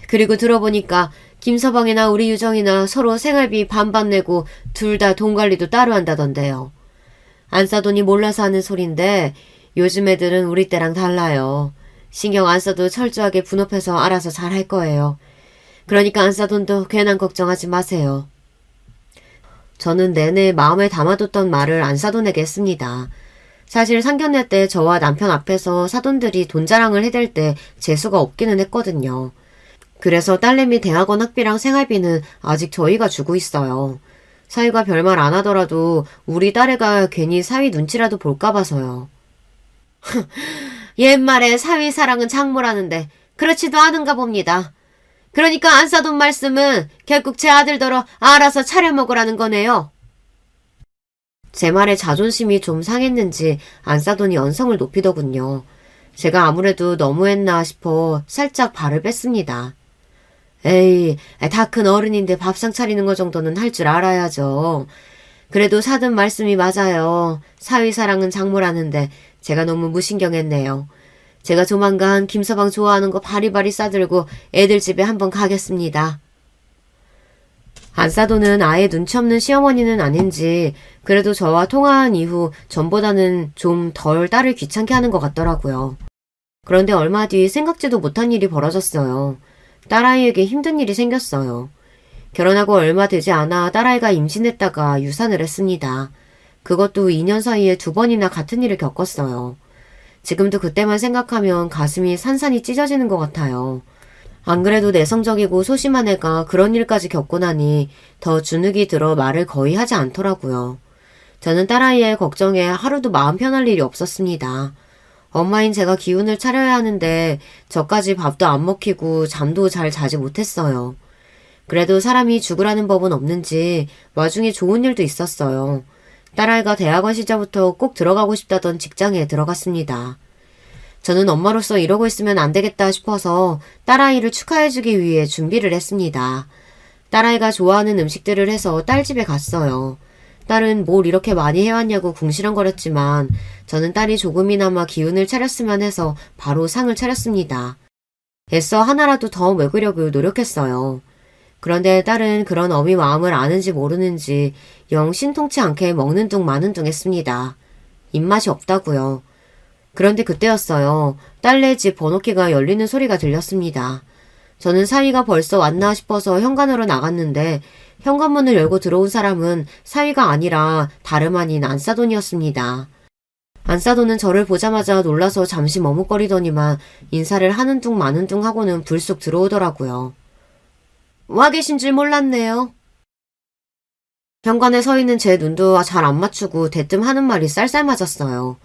그리고 들어보니까 김서방이나 우리 유정이나 서로 생활비 반반 내고 둘 다 돈 관리도 따로 한다던데요. 안사돈이 몰라서 하는 소린데 요즘 애들은 우리 때랑 달라요. 신경 안 써도 철저하게 분업해서 알아서 잘 할 거예요. 그러니까 안사돈도 괜한 걱정하지 마세요. 저는 내내 마음에 담아뒀던 말을 안사돈에게 했습니다. 사실 상견례 때 저와 남편 앞에서 사돈들이 돈 자랑을 해댈 때 재수가 없기는 했거든요. 그래서 딸내미 대학원 학비랑 생활비는 아직 저희가 주고 있어요. 사위가 별말 안 하더라도 우리 딸애가 괜히 사위 눈치라도 볼까 봐서요. 옛말에 사위 사랑은 장모라는데 그렇지도 않은가 봅니다. 그러니까 안사돈 말씀은 결국 제 아들더러 알아서 차려 먹으라는 거네요. 제 말에 자존심이 좀 상했는지 안사돈이 언성을 높이더군요. 제가 아무래도 너무했나 싶어 살짝 발을 뺐습니다. 에이, 다 큰 어른인데 밥상 차리는 거 정도는 할 줄 알아야죠. 그래도 사돈 말씀이 맞아요. 사위 사랑은 장모라는데 제가 너무 무신경했네요. 제가 조만간 김서방 좋아하는 거 바리바리 싸들고 애들 집에 한번 가겠습니다. 안사돈은 아예 눈치 없는 시어머니는 아닌지 그래도 저와 통화한 이후 전보다는 좀 덜 딸을 귀찮게 하는 것 같더라고요. 그런데 얼마 뒤 생각지도 못한 일이 벌어졌어요. 딸아이에게 힘든 일이 생겼어요. 결혼하고 얼마 되지 않아 딸아이가 임신했다가 유산을 했습니다. 그것도 2년 사이에 2번이나 같은 일을 겪었어요. 지금도 그때만 생각하면 가슴이 산산이 찢어지는 것 같아요. 안 그래도 내성적이고 소심한 애가 그런 일까지 겪고 나니 더 주눅이 들어 말을 거의 하지 않더라고요. 저는 딸아이의 걱정에 하루도 마음 편할 일이 없었습니다. 엄마인 제가 기운을 차려야 하는데 저까지 밥도 안 먹히고 잠도 잘 자지 못했어요. 그래도 사람이 죽으라는 법은 없는지 와중에 좋은 일도 있었어요. 딸아이가 대학원 시절부터 꼭 들어가고 싶다던 직장에 들어갔습니다. 저는 엄마로서 이러고 있으면 안 되겠다 싶어서 딸아이를 축하해주기 위해 준비를 했습니다. 딸아이가 좋아하는 음식들을 해서 딸 집에 갔어요. 딸은 뭘 이렇게 많이 해왔냐고 궁시렁거렸지만 저는 딸이 조금이나마 기운을 차렸으면 해서 바로 상을 차렸습니다. 애써 하나라도 더 먹으려고 노력했어요. 그런데 딸은 그런 어미 마음을 아는지 모르는지 영 신통치 않게 먹는 둥 마는 둥 했습니다. 입맛이 없다고요. 그런데 그때였어요. 딸네 집 번호키가 열리는 소리가 들렸습니다. 저는 사위가 벌써 왔나 싶어서 현관으로 나갔는데 현관문을 열고 들어온 사람은 사위가 아니라 다름 아닌 안사돈이었습니다. 안사돈은 저를 보자마자 놀라서 잠시 머뭇거리더니만 인사를 하는 둥 마는 둥 하고는 불쑥 들어오더라고요. 와 계신 줄 몰랐네요. 현관에 서 있는 제 눈도 잘 안 맞추고 대뜸 하는 말이 쌀쌀 맞았어요.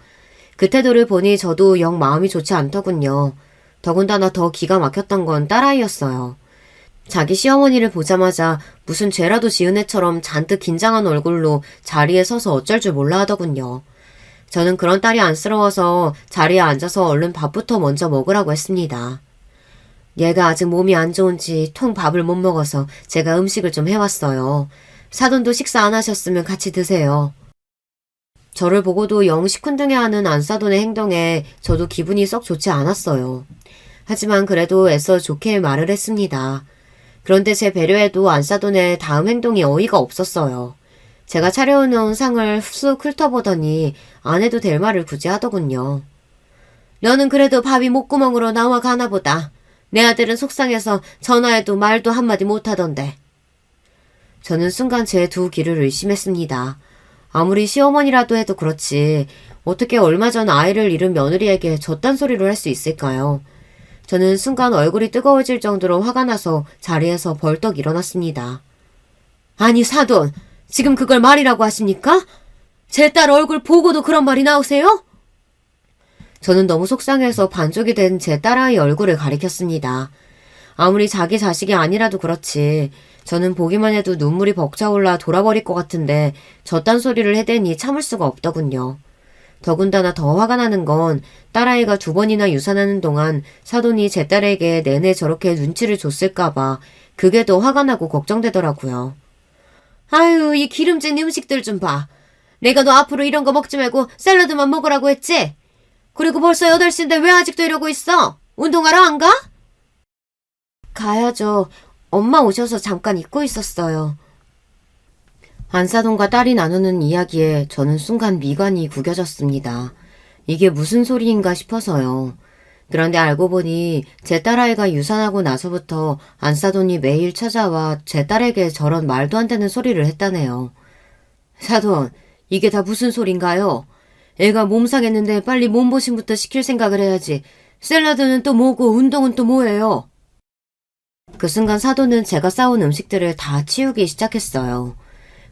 그 태도를 보니 저도 영 마음이 좋지 않더군요. 더군다나 더 기가 막혔던 건 딸아이였어요. 자기 시어머니를 보자마자 무슨 죄라도 지은 애처럼 잔뜩 긴장한 얼굴로 자리에 서서 어쩔 줄 몰라 하더군요. 저는 그런 딸이 안쓰러워서 자리에 앉아서 얼른 밥부터 먼저 먹으라고 했습니다. 얘가 아직 몸이 안 좋은지 통 밥을 못 먹어서 제가 음식을 좀 해왔어요. 사돈도 식사 안 하셨으면 같이 드세요. 저를 보고도 영 시큰둥해하는 안사돈의 행동에 저도 기분이 썩 좋지 않았어요. 하지만 그래도 애써 좋게 말을 했습니다. 그런데 제 배려에도 안사돈의 다음 행동이 어이가 없었어요. 제가 차려놓은 상을 쑥 훑어보더니 안 해도 될 말을 굳이 하더군요. 너는 그래도 밥이 목구멍으로 나와 가나 보다. 내 아들은 속상해서 전화해도 말도 한마디 못하던데. 저는 순간 제 두 귀를 의심했습니다. 아무리 시어머니라도 해도 그렇지 어떻게 얼마 전 아이를 잃은 며느리에게 저딴 소리를 할 수 있을까요? 저는 순간 얼굴이 뜨거워질 정도로 화가 나서 자리에서 벌떡 일어났습니다. 아니 사돈, 지금 그걸 말이라고 하십니까? 제 딸 얼굴 보고도 그런 말이 나오세요? 저는 너무 속상해서 반쪽이 된 제 딸아이 얼굴을 가리켰습니다. 아무리 자기 자식이 아니라도 그렇지 저는 보기만 해도 눈물이 벅차올라 돌아버릴 것 같은데 저딴 소리를 해대니 참을 수가 없더군요. 더군다나 더 화가 나는 건 딸아이가 2번이나 유산하는 동안 사돈이 제 딸에게 내내 저렇게 눈치를 줬을까봐 그게 더 화가 나고 걱정되더라고요. 아유, 이 기름진 음식들 좀 봐. 내가 너 앞으로 이런 거 먹지 말고 샐러드만 먹으라고 했지? 그리고 벌써 8시인데 왜 아직도 이러고 있어? 운동하러 안 가? 가야죠. 엄마 오셔서 잠깐 잊고 있었어요. 안사돈과 딸이 나누는 이야기에 저는 순간 미간이 구겨졌습니다. 이게 무슨 소리인가 싶어서요. 그런데 알고 보니 제 딸아이가 유산하고 나서부터 안사돈이 매일 찾아와 제 딸에게 저런 말도 안 되는 소리를 했다네요. 사돈, 이게 다 무슨 소린가요? 애가 몸 상했는데 빨리 몸보신부터 시킬 생각을 해야지. 샐러드는 또 뭐고 운동은 또 뭐예요? 그 순간 사돈은 제가 싸온 음식들을 다 치우기 시작했어요.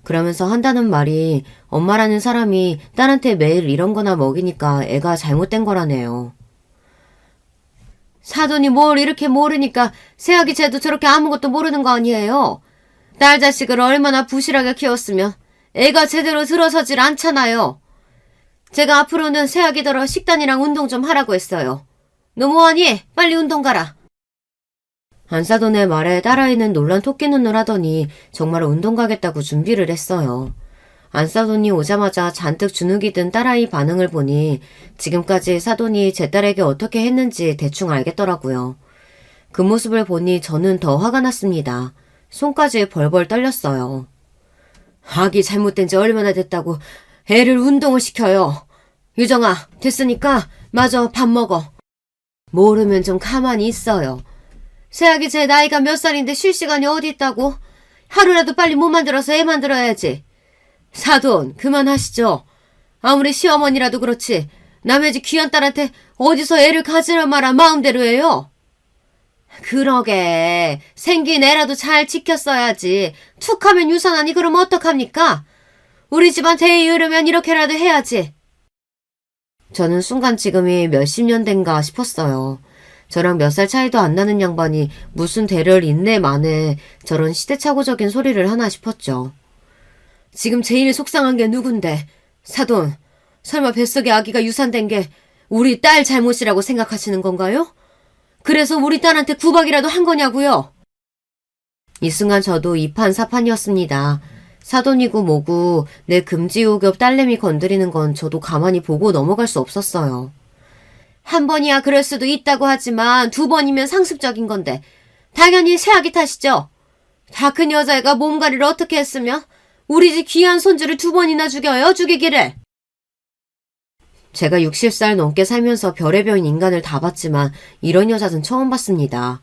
그러면서 한다는 말이 엄마라는 사람이 딸한테 매일 이런 거나 먹이니까 애가 잘못된 거라네요. 사돈이 뭘 이렇게 모르니까 새아기 쟤도 저렇게 아무것도 모르는 거 아니에요? 딸 자식을 얼마나 부실하게 키웠으면 애가 제대로 들어서질 않잖아요. 제가 앞으로는 새아기더러 식단이랑 운동 좀 하라고 했어요. 너 뭐하니? 빨리 운동 가라. 안사돈의 말에 딸아이는 놀란 토끼 눈을 하더니 정말 운동 가겠다고 준비를 했어요. 안사돈이 오자마자 잔뜩 주눅이 든 딸아이 반응을 보니 지금까지 사돈이 제 딸에게 어떻게 했는지 대충 알겠더라고요. 그 모습을 보니 저는 더 화가 났습니다. 손까지 벌벌 떨렸어요. 아기 잘못된 지 얼마나 됐다고 애를 운동을 시켜요. 유정아, 됐으니까 마저 밥 먹어. 모르면 좀 가만히 있어요. 새아기 제 나이가 몇 살인데 쉴 시간이 어디 있다고? 하루라도 빨리 못 만들어서 애 만들어야지. 사돈, 그만하시죠. 아무리 시어머니라도 그렇지 남의 집 귀한 딸한테 어디서 애를 가지라 마라 마음대로 해요. 그러게 생긴 애라도 잘 지켰어야지. 툭 하면 유산하니 그럼 어떡합니까? 우리 집안 대에 이르면 이렇게라도 해야지. 저는 순간 지금이 몇십 년 된가 싶었어요. 저랑 몇 살 차이도 안 나는 양반이 무슨 대를 잇네 마네 저런 시대착오적인 소리를 하나 싶었죠. 지금 제일 속상한 게 누군데? 사돈, 설마 뱃속에 아기가 유산된 게 우리 딸 잘못이라고 생각하시는 건가요? 그래서 우리 딸한테 구박이라도 한 거냐고요? 이 순간 저도 이판사판이었습니다. 사돈이고 뭐고 내 금지우겹 딸내미 건드리는 건 저도 가만히 보고 넘어갈 수 없었어요. 한 번이야 그럴 수도 있다고 하지만 두 번이면 상습적인 건데 당연히 새아기 탓이죠. 다 큰 여자애가 몸가리를 어떻게 했으면 우리 집 귀한 손주를 두 번이나 죽여요, 죽이기를. 제가 60살 넘게 살면서 별의별 인간을 다 봤지만 이런 여자는 처음 봤습니다.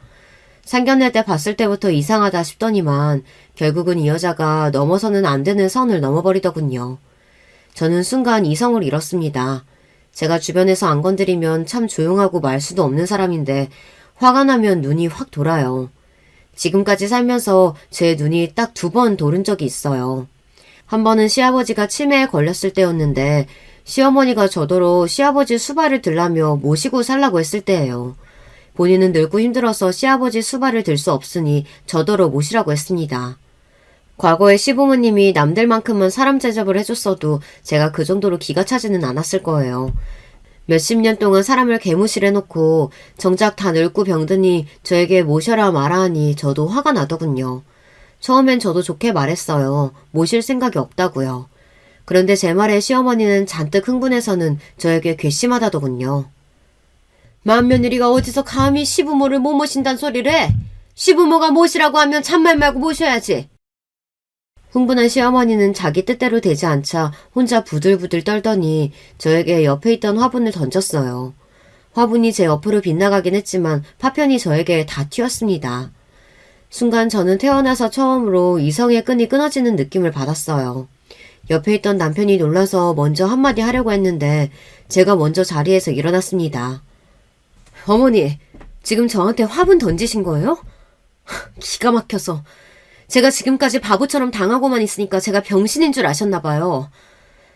상견례 때 봤을 때부터 이상하다 싶더니만 결국은 이 여자가 넘어서는 안 되는 선을 넘어버리더군요. 저는 순간 이성을 잃었습니다. 제가 주변에서 안 건드리면 참 조용하고 말 수도 없는 사람인데 화가 나면 눈이 확 돌아요. 지금까지 살면서 제 눈이 딱 2번 돌은 적이 있어요. 한 번은 시아버지가 치매에 걸렸을 때였는데 시어머니가 저더러 시아버지 수발을 들라며 모시고 살라고 했을 때예요. 본인은 늙고 힘들어서 시아버지 수발을 들 수 없으니 저더러 모시라고 했습니다. 과거에 시부모님이 남들만큼은 사람 대접을 해줬어도 제가 그 정도로 기가 차지는 않았을 거예요. 몇십 년 동안 사람을 개무실해놓고 정작 다 늙고 병드니 저에게 모셔라 마라 하니 저도 화가 나더군요. 처음엔 저도 좋게 말했어요. 모실 생각이 없다고요. 그런데 제 말에 시어머니는 잔뜩 흥분해서는 저에게 괘씸하다더군요. 맏며느리가 어디서 감히 시부모를 못 모신단 소리를 해? 시부모가 모시라고 하면 잔말 말고 모셔야지. 흥분한 시어머니는 자기 뜻대로 되지 않자 혼자 부들부들 떨더니 저에게 옆에 있던 화분을 던졌어요. 화분이 제 옆으로 빗나가긴 했지만 파편이 저에게 다 튀었습니다. 순간 저는 태어나서 처음으로 이성의 끈이 끊어지는 느낌을 받았어요. 옆에 있던 남편이 놀라서 먼저 한마디 하려고 했는데 제가 먼저 자리에서 일어났습니다. 어머니, 지금 저한테 화분 던지신 거예요? 기가 막혀서. 제가 지금까지 바보처럼 당하고만 있으니까 제가 병신인 줄 아셨나 봐요.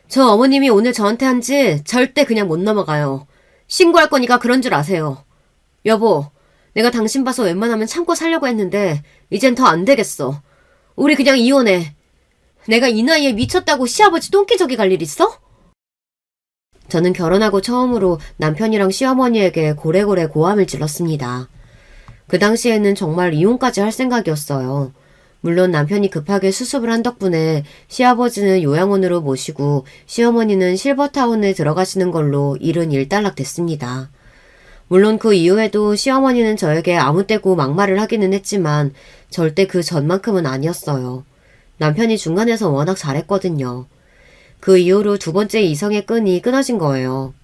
저 어머님이 오늘 저한테 한 짓 절대 그냥 못 넘어가요. 신고할 거니까 그런 줄 아세요. 여보, 내가 당신 봐서 웬만하면 참고 살려고 했는데 이젠 더 안 되겠어. 우리 그냥 이혼해. 내가 이 나이에 미쳤다고 시아버지 똥기저귀 갈 일 있어? 저는 결혼하고 처음으로 남편이랑 시어머니에게 고래고래 고함을 질렀습니다. 그 당시에는 정말 이혼까지 할 생각이었어요. 물론 남편이 급하게 수습을 한 덕분에 시아버지는 요양원으로 모시고 시어머니는 실버타운에 들어가시는 걸로 일은 일단락됐습니다. 물론 그 이후에도 시어머니는 저에게 아무 때고 막말을 하기는 했지만 절대 그 전만큼은 아니었어요. 남편이 중간에서 워낙 잘했거든요. 그 이후로 2번째 이성의 끈이 끊어진 거예요.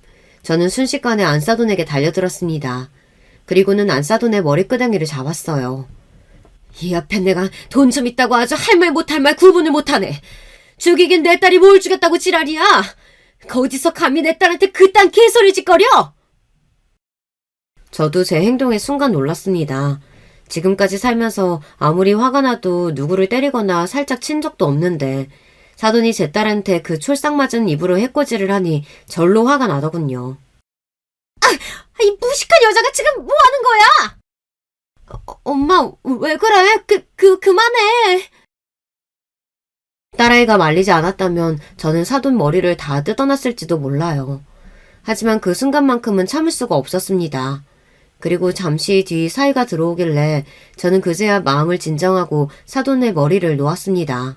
저는 순식간에 안사돈에게 달려들었습니다. 그리고는 안사돈의 머리끄댕이를 잡았어요. 이 앞에 내가 돈 좀 있다고 아주 할 말 못할 말 구분을 못하네. 죽이긴 내 딸이 뭘 죽였다고 지랄이야. 어디서 감히 내 딸한테 그딴 개소리 짓거려? 저도 제 행동에 순간 놀랐습니다. 지금까지 살면서 아무리 화가 나도 누구를 때리거나 살짝 친 적도 없는데 사돈이 제 딸한테 그 촐싹맞은 입으로 해코지를 하니 절로 화가 나더군요. 이 무식한 여자가 지금 뭐 하는 거야? 엄마, 왜 그래? 그만해. 딸아이가 말리지 않았다면 저는 사돈 머리를 다 뜯어놨을지도 몰라요. 하지만 그 순간만큼은 참을 수가 없었습니다. 그리고 잠시 뒤 사위가 들어오길래 저는 그제야 마음을 진정하고 사돈의 머리를 놓았습니다.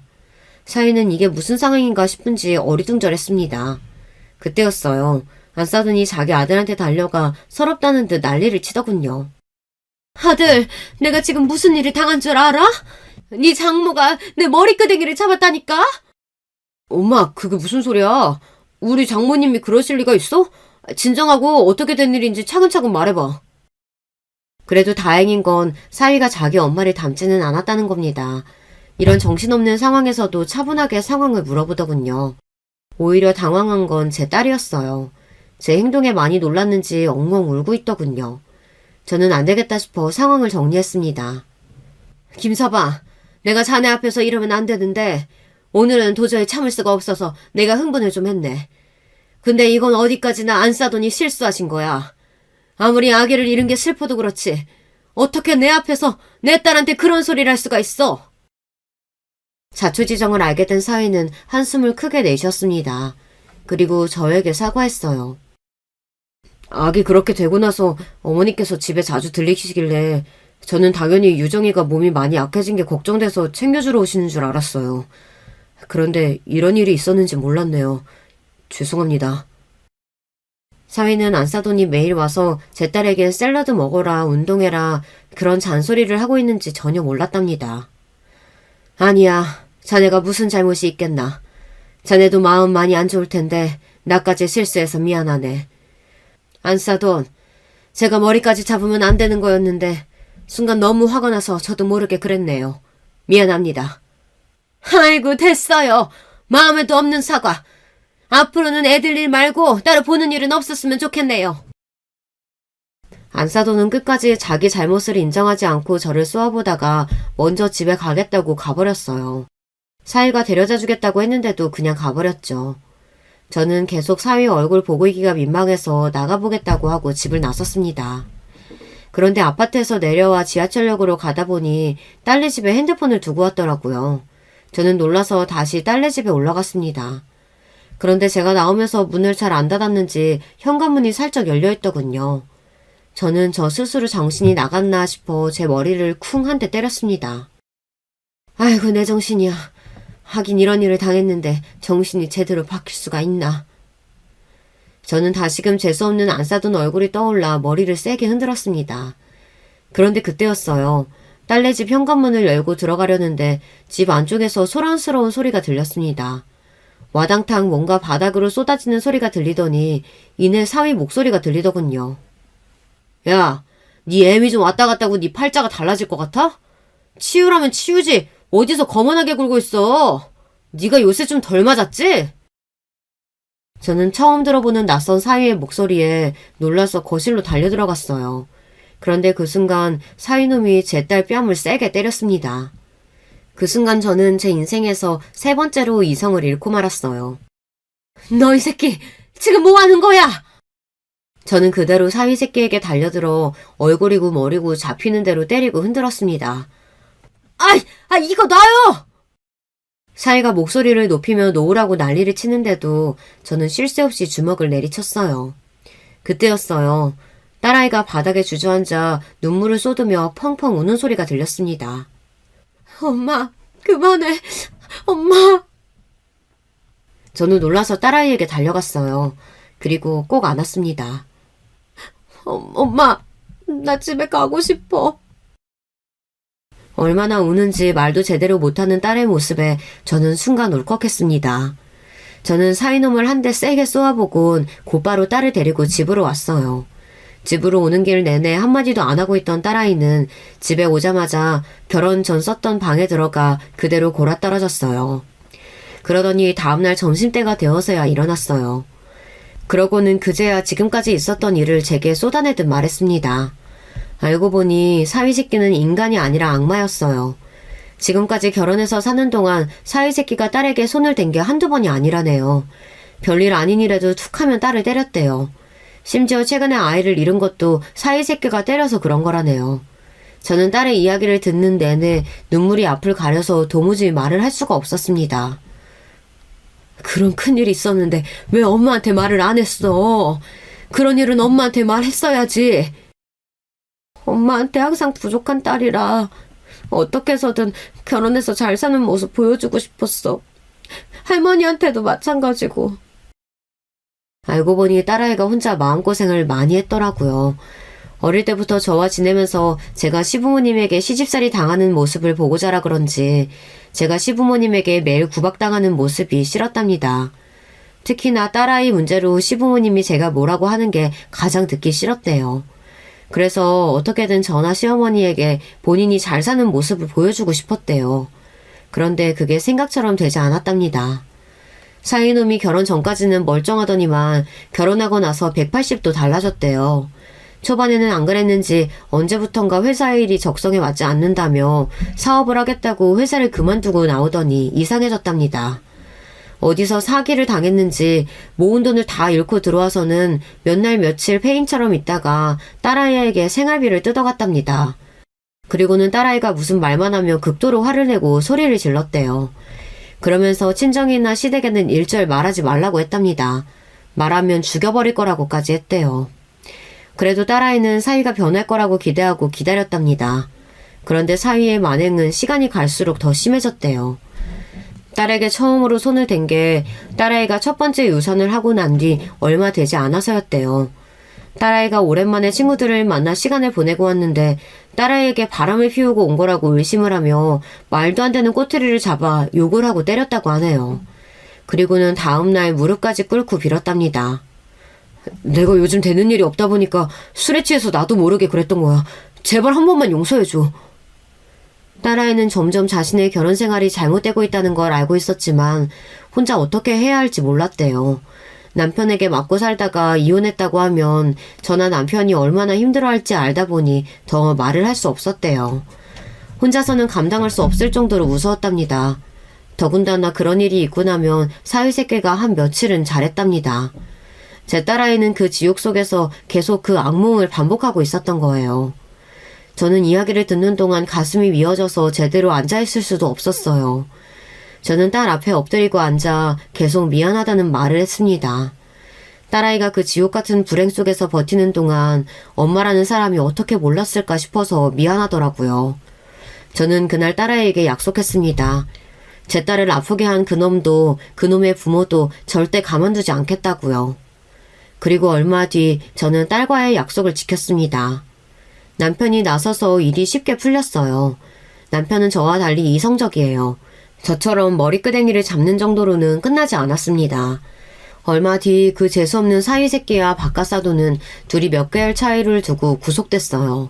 사위는 이게 무슨 상황인가 싶은지 어리둥절했습니다. 그때였어요. 안사돈이 자기 아들한테 달려가 서럽다는 듯 난리를 치더군요. 아들, 내가 지금 무슨 일을 당한 줄 알아? 네 장모가 내 머리끄댕이를 잡았다니까? 엄마, 그게 무슨 소리야? 우리 장모님이 그러실 리가 있어? 진정하고 어떻게 된 일인지 차근차근 말해봐. 그래도 다행인 건 사위가 자기 엄마를 닮지는 않았다는 겁니다. 이런 정신없는 상황에서도 차분하게 상황을 물어보더군요. 오히려 당황한 건 제 딸이었어요. 제 행동에 많이 놀랐는지 엉엉 울고 있더군요. 저는 안 되겠다 싶어 상황을 정리했습니다. 김서방, 내가 자네 앞에서 이러면 안 되는데 오늘은 도저히 참을 수가 없어서 내가 흥분을 좀 했네. 근데 이건 어디까지나 안사돈이 실수하신 거야. 아무리 아기를 잃은 게 슬퍼도 그렇지 어떻게 내 앞에서 내 딸한테 그런 소리를 할 수가 있어? 자초지정을 알게 된 사위는 한숨을 크게 내쉬었습니다. 그리고 저에게 사과했어요. 아기 그렇게 되고 나서 어머니께서 집에 자주 들리시길래 저는 당연히 유정이가 몸이 많이 약해진 게 걱정돼서 챙겨주러 오시는 줄 알았어요. 그런데 이런 일이 있었는지 몰랐네요. 죄송합니다. 사위는 안사돈이 매일 와서 제 딸에게 샐러드 먹어라, 운동해라 그런 잔소리를 하고 있는지 전혀 몰랐답니다. 아니야, 자네가 무슨 잘못이 있겠나. 자네도 마음 많이 안 좋을 텐데 나까지 실수해서 미안하네. 안사돈, 제가 머리까지 잡으면 안 되는 거였는데 순간 너무 화가 나서 저도 모르게 그랬네요. 미안합니다. 아이고 됐어요. 마음에도 없는 사과. 앞으로는 애들 일 말고 따로 보는 일은 없었으면 좋겠네요. 안사돈은 끝까지 자기 잘못을 인정하지 않고 저를 쏘아보다가 먼저 집에 가겠다고 가버렸어요. 사위가 데려다 주겠다고 했는데도 그냥 가버렸죠. 저는 계속 사위 얼굴 보고 있기가 민망해서 나가보겠다고 하고 집을 나섰습니다. 그런데 아파트에서 내려와 지하철역으로 가다 보니 딸네 집에 핸드폰을 두고 왔더라고요. 저는 놀라서 다시 딸네 집에 올라갔습니다. 그런데 제가 나오면서 문을 잘 안 닫았는지 현관문이 살짝 열려있더군요. 저는 저 스스로 정신이 나갔나 싶어 제 머리를 쿵 한 대 때렸습니다. 아이고 내 정신이야. 하긴 이런 일을 당했는데 정신이 제대로 바뀔 수가 있나. 저는 다시금 재수없는 안사돈 얼굴이 떠올라 머리를 세게 흔들었습니다. 그런데 그때였어요. 딸네 집 현관문을 열고 들어가려는데 집 안쪽에서 소란스러운 소리가 들렸습니다. 와당탕 뭔가 바닥으로 쏟아지는 소리가 들리더니 이내 사위 목소리가 들리더군요. 야, 네 애미 좀 왔다 갔다고 네 팔자가 달라질 것 같아? 치우라면 치우지 어디서 거만하게 굴고 있어. 네가 요새 좀 덜 맞았지? 저는 처음 들어보는 낯선 사위의 목소리에 놀라서 거실로 달려들어갔어요. 그런데 그 순간 사위놈이 제 딸 뺨을 세게 때렸습니다. 그 순간 저는 제 인생에서 3번째로 이성을 잃고 말았어요. 너 이 새끼 지금 뭐 하는 거야? 저는 그대로 사위 새끼에게 달려들어 얼굴이고 머리고 잡히는 대로 때리고 흔들었습니다. 이거 놔요! 사위가 목소리를 높이며 놓으라고 난리를 치는데도 저는 쉴 새 없이 주먹을 내리쳤어요. 그때였어요. 딸아이가 바닥에 주저앉아 눈물을 쏟으며 펑펑 우는 소리가 들렸습니다. 엄마, 그만해. 엄마. 저는 놀라서 딸아이에게 달려갔어요. 그리고 꼭 안았습니다. 엄마, 나 집에 가고 싶어. 얼마나 우는지 말도 제대로 못하는 딸의 모습에 저는 순간 울컥했습니다. 저는 사위놈을 한 대 세게 쏘아보곤 곧바로 딸을 데리고 집으로 왔어요. 집으로 오는 길 내내 한마디도 안 하고 있던 딸아이는 집에 오자마자 결혼 전 썼던 방에 들어가 그대로 골아떨어졌어요. 그러더니 다음날 점심때가 되어서야 일어났어요. 그러고는 그제야 지금까지 있었던 일을 제게 쏟아내듯 말했습니다. 알고 보니 사위 새끼는 인간이 아니라 악마였어요. 지금까지 결혼해서 사는 동안 사위 새끼가 딸에게 손을 댄 게 한두 번이 아니라네요. 별일 아닌 일에도 툭하면 딸을 때렸대요. 심지어 최근에 아이를 잃은 것도 사위 새끼가 때려서 그런 거라네요. 저는 딸의 이야기를 듣는 내내 눈물이 앞을 가려서 도무지 말을 할 수가 없었습니다. 그런 큰일이 있었는데 왜 엄마한테 말을 안 했어? 그런 일은 엄마한테 말했어야지. 엄마한테 항상 부족한 딸이라 어떻게 해서든 결혼해서 잘 사는 모습 보여주고 싶었어. 할머니한테도 마찬가지고. 알고 보니 딸아이가 혼자 마음고생을 많이 했더라고요. 어릴 때부터 저와 지내면서 제가 시부모님에게 시집살이 당하는 모습을 보고 자라 그런지 제가 시부모님에게 매일 구박당하는 모습이 싫었답니다. 특히나 딸아이 문제로 시부모님이 제가 뭐라고 하는 게 가장 듣기 싫었대요. 그래서 어떻게든 저나 시어머니에게 본인이 잘 사는 모습을 보여주고 싶었대요. 그런데 그게 생각처럼 되지 않았답니다. 사위놈이 결혼 전까지는 멀쩡하더니만 결혼하고 나서 180도 달라졌대요. 초반에는 안 그랬는지 언제부턴가 회사 일이 적성에 맞지 않는다며 사업을 하겠다고 회사를 그만두고 나오더니 이상해졌답니다. 어디서 사기를 당했는지 모은 돈을 다 잃고 들어와서는 몇 날 며칠 폐인처럼 있다가 딸아이에게 생활비를 뜯어갔답니다. 그리고는 딸아이가 무슨 말만 하면 극도로 화를 내고 소리를 질렀대요. 그러면서 친정이나 시댁에는 일절 말하지 말라고 했답니다. 말하면 죽여버릴 거라고까지 했대요. 그래도 딸아이는 사위가 변할 거라고 기대하고 기다렸답니다. 그런데 사위의 만행은 시간이 갈수록 더 심해졌대요. 딸에게 처음으로 손을 댄 게 딸아이가 첫 번째 유산을 하고 난 뒤 얼마 되지 않아서였대요. 딸아이가 오랜만에 친구들을 만나 시간을 보내고 왔는데 딸아이에게 바람을 피우고 온 거라고 의심을 하며 말도 안 되는 꼬투리를 잡아 욕을 하고 때렸다고 하네요. 그리고는 다음날 무릎까지 꿇고 빌었답니다. 내가 요즘 되는 일이 없다 보니까 술에 취해서 나도 모르게 그랬던 거야. 제발 한 번만 용서해줘. 딸아이는 점점 자신의 결혼 생활이 잘못되고 있다는 걸 알고 있었지만 혼자 어떻게 해야 할지 몰랐대요. 남편에게 맞고 살다가 이혼했다고 하면 저나 남편이 얼마나 힘들어할지 알다 보니 더 말을 할 수 없었대요. 혼자서는 감당할 수 없을 정도로 무서웠답니다. 더군다나 그런 일이 있고 나면 사위새끼가 한 며칠은 잘했답니다. 제 딸아이는 그 지옥 속에서 계속 그 악몽을 반복하고 있었던 거예요. 저는 이야기를 듣는 동안 가슴이 미어져서 제대로 앉아있을 수도 없었어요. 저는 딸 앞에 엎드리고 앉아 계속 미안하다는 말을 했습니다. 딸아이가 그 지옥 같은 불행 속에서 버티는 동안 엄마라는 사람이 어떻게 몰랐을까 싶어서 미안하더라고요. 저는 그날 딸아이에게 약속했습니다. 제 딸을 아프게 한 그놈도 그놈의 부모도 절대 가만두지 않겠다고요. 그리고 얼마 뒤 저는 딸과의 약속을 지켰습니다. 남편이 나서서 일이 쉽게 풀렸어요. 남편은 저와 달리 이성적이에요. 저처럼 머리끄댕이를 잡는 정도로는 끝나지 않았습니다. 얼마 뒤 그 재수없는 사위새끼와 바깥사도는 둘이 몇 개월 차이를 두고 구속됐어요.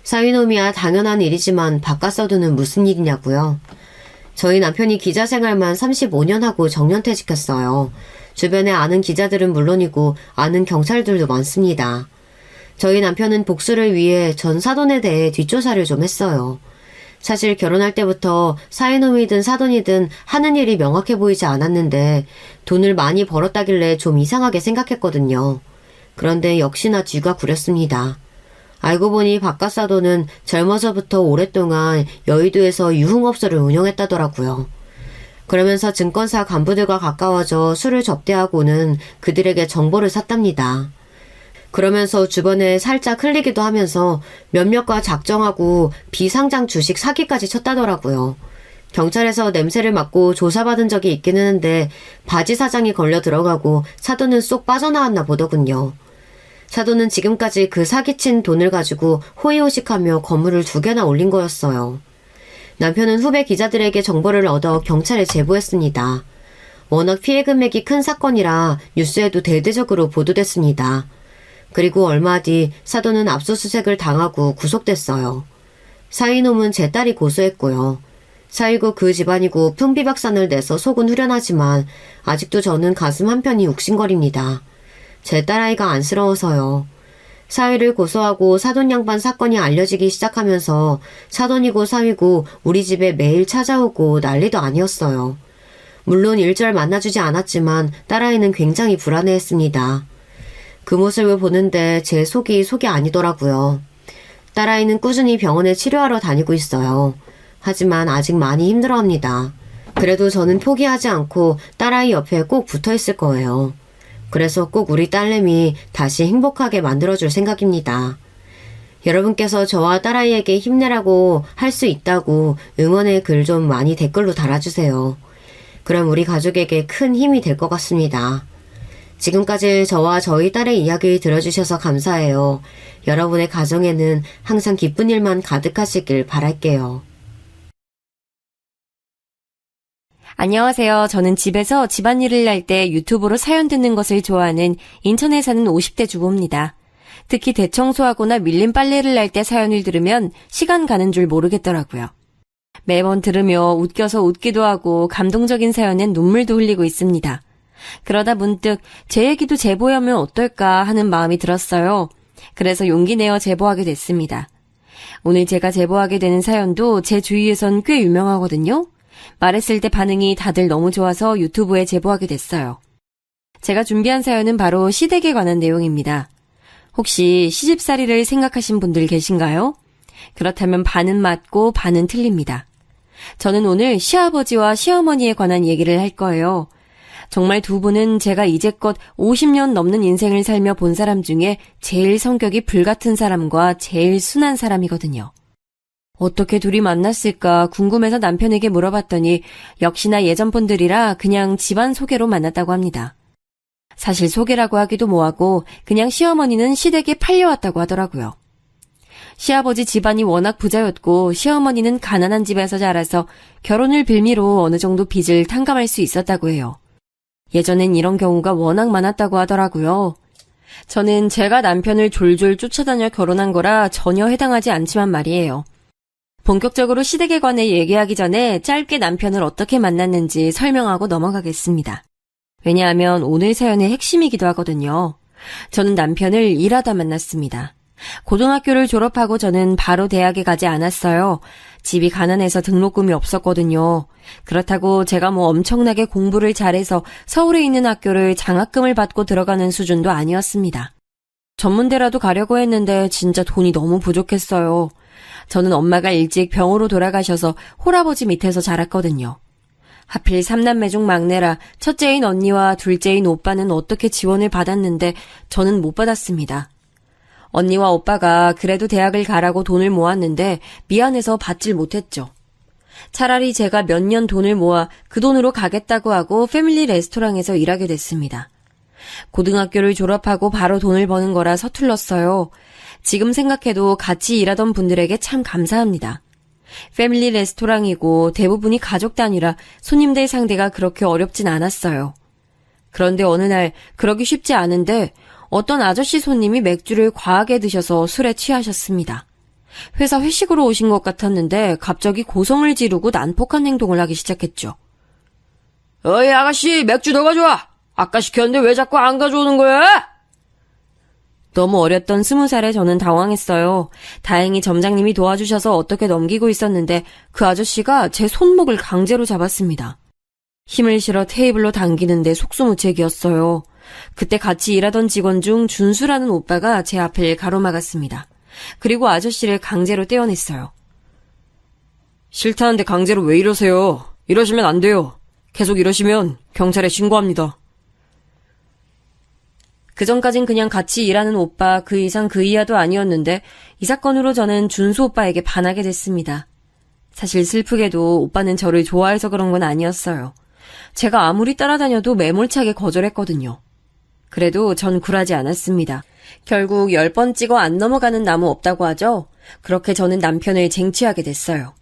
사위놈이야 당연한 일이지만 바깥사도는 무슨 일이냐고요. 저희 남편이 기자 생활만 35년 하고 정년퇴직했어요. 주변에 아는 기자들은 물론이고 아는 경찰들도 많습니다. 저희 남편은 복수를 위해 전 사돈에 대해 뒷조사를 좀 했어요. 사실 결혼할 때부터 사위놈이든 사돈이든 하는 일이 명확해 보이지 않았는데 돈을 많이 벌었다길래 좀 이상하게 생각했거든요. 그런데 역시나 뒤가 구렸습니다. 알고 보니 바깥사돈은 젊어서부터 오랫동안 여의도에서 유흥업소를 운영했다더라고요. 그러면서 증권사 간부들과 가까워져 술을 접대하고는 그들에게 정보를 샀답니다. 그러면서 주변에 살짝 흘리기도 하면서 몇몇과 작정하고 비상장 주식 사기까지 쳤다더라고요. 경찰에서 냄새를 맡고 조사받은 적이 있기는 한데 바지 사장이 걸려 들어가고 사돈은 쏙 빠져나왔나 보더군요. 사돈은 지금까지 그 사기친 돈을 가지고 호의호식하며 건물을 2개나 올린 거였어요. 남편은 후배 기자들에게 정보를 얻어 경찰에 제보했습니다. 워낙 피해 금액이 큰 사건이라 뉴스에도 대대적으로 보도됐습니다. 그리고 얼마 뒤 사돈은 압수수색을 당하고 구속됐어요. 사위놈은 제 딸이 고소했고요. 사위고 그 집안이고 풍비박산을 내서 속은 후련하지만 아직도 저는 가슴 한편이 욱신거립니다. 제 딸아이가 안쓰러워서요. 사위를 고소하고 사돈 양반 사건이 알려지기 시작하면서 사돈이고 사위고 우리 집에 매일 찾아오고 난리도 아니었어요. 물론 일절 만나주지 않았지만 딸아이는 굉장히 불안해했습니다. 그 모습을 보는데 제 속이 아니더라고요. 딸아이는 꾸준히 병원에 치료하러 다니고 있어요. 하지만 아직 많이 힘들어합니다. 그래도 저는 포기하지 않고 딸아이 옆에 꼭 붙어있을 거예요. 그래서 꼭 우리 딸내미 다시 행복하게 만들어줄 생각입니다. 여러분께서 저와 딸아이에게 힘내라고 할 수 있다고 응원의 글 좀 많이 댓글로 달아주세요. 그럼 우리 가족에게 큰 힘이 될 것 같습니다. 지금까지 저와 저희 딸의 이야기 들어주셔서 감사해요. 여러분의 가정에는 항상 기쁜 일만 가득하시길 바랄게요. 안녕하세요. 저는 집에서 집안일을 할 때 유튜브로 사연 듣는 것을 좋아하는 인천에 사는 50대 주부입니다. 특히 대청소하거나 밀린 빨래를 할 때 사연을 들으면 시간 가는 줄 모르겠더라고요. 매번 들으며 웃겨서 웃기도 하고 감동적인 사연엔 눈물도 흘리고 있습니다. 그러다 문득 제 얘기도 제보하면 어떨까 하는 마음이 들었어요. 그래서 용기 내어 제보하게 됐습니다. 오늘 제가 제보하게 되는 사연도 제 주위에선 꽤 유명하거든요. 말했을 때 반응이 다들 너무 좋아서 유튜브에 제보하게 됐어요. 제가 준비한 사연은 바로 시댁에 관한 내용입니다. 혹시 시집살이를 생각하신 분들 계신가요? 그렇다면 반은 맞고 반은 틀립니다. 저는 오늘 시아버지와 시어머니에 관한 얘기를 할 거예요. 정말 두 분은 제가 이제껏 50년 넘는 인생을 살며 본 사람 중에 제일 성격이 불같은 사람과 제일 순한 사람이거든요. 어떻게 둘이 만났을까 궁금해서 남편에게 물어봤더니 역시나 예전 분들이라 그냥 집안 소개로 만났다고 합니다. 사실 소개라고 하기도 뭐하고 그냥 시어머니는 시댁에 팔려왔다고 하더라고요. 시아버지 집안이 워낙 부자였고 시어머니는 가난한 집에서 자라서 결혼을 빌미로 어느 정도 빚을 탕감할 수 있었다고 해요. 예전엔 이런 경우가 워낙 많았다고 하더라고요. 저는 제가 남편을 졸졸 쫓아다녀 결혼한 거라 전혀 해당하지 않지만 말이에요. 본격적으로 시댁에 관해 얘기하기 전에 짧게 남편을 어떻게 만났는지 설명하고 넘어가겠습니다. 왜냐하면 오늘 사연의 핵심이기도 하거든요. 저는 남편을 일하다 만났습니다. 고등학교를 졸업하고 저는 바로 대학에 가지 않았어요. 집이 가난해서 등록금이 없었거든요. 그렇다고 제가 뭐 엄청나게 공부를 잘해서 서울에 있는 학교를 장학금을 받고 들어가는 수준도 아니었습니다. 전문대라도 가려고 했는데 진짜 돈이 너무 부족했어요. 저는 엄마가 일찍 병으로 돌아가셔서 홀아버지 밑에서 자랐거든요. 하필 3남매 중 막내라 첫째인 언니와 둘째인 오빠는 어떻게 지원을 받았는데 저는 못 받았습니다. 언니와 오빠가 그래도 대학을 가라고 돈을 모았는데 미안해서 받질 못했죠. 차라리 제가 몇 년 돈을 모아 그 돈으로 가겠다고 하고 패밀리 레스토랑에서 일하게 됐습니다. 고등학교를 졸업하고 바로 돈을 버는 거라 서툴렀어요. 지금 생각해도 같이 일하던 분들에게 참 감사합니다. 패밀리 레스토랑이고 대부분이 가족 단위라 손님들 상대가 그렇게 어렵진 않았어요. 그런데 어느 날 그러기 쉽지 않은데 어떤 아저씨 손님이 맥주를 과하게 드셔서 술에 취하셨습니다. 회사 회식으로 오신 것 같았는데 갑자기 고성을 지르고 난폭한 행동을 하기 시작했죠. 어이 아가씨 맥주 더 가져와! 아까 시켰는데 왜 자꾸 안 가져오는 거야? 너무 어렸던 20살에 저는 당황했어요. 다행히 점장님이 도와주셔서 어떻게 넘기고 있었는데 그 아저씨가 제 손목을 강제로 잡았습니다. 힘을 실어 테이블로 당기는데 속수무책이었어요. 그때 같이 일하던 직원 중 준수라는 오빠가 제 앞을 가로막았습니다. 그리고 아저씨를 강제로 떼어냈어요. 싫다는데 강제로 왜 이러세요? 이러시면 안 돼요. 계속 이러시면 경찰에 신고합니다. 그전까진 그냥 같이 일하는 오빠 그 이상 그 이하도 아니었는데 이 사건으로 저는 준수 오빠에게 반하게 됐습니다. 사실 슬프게도 오빠는 저를 좋아해서 그런 건 아니었어요. 제가 아무리 따라다녀도 매몰차게 거절했거든요. 그래도 전 굴하지 않았습니다. 결국 10번 찍어 안 넘어가는 나무 없다고 하죠. 그렇게 저는 남편을 쟁취하게 됐어요.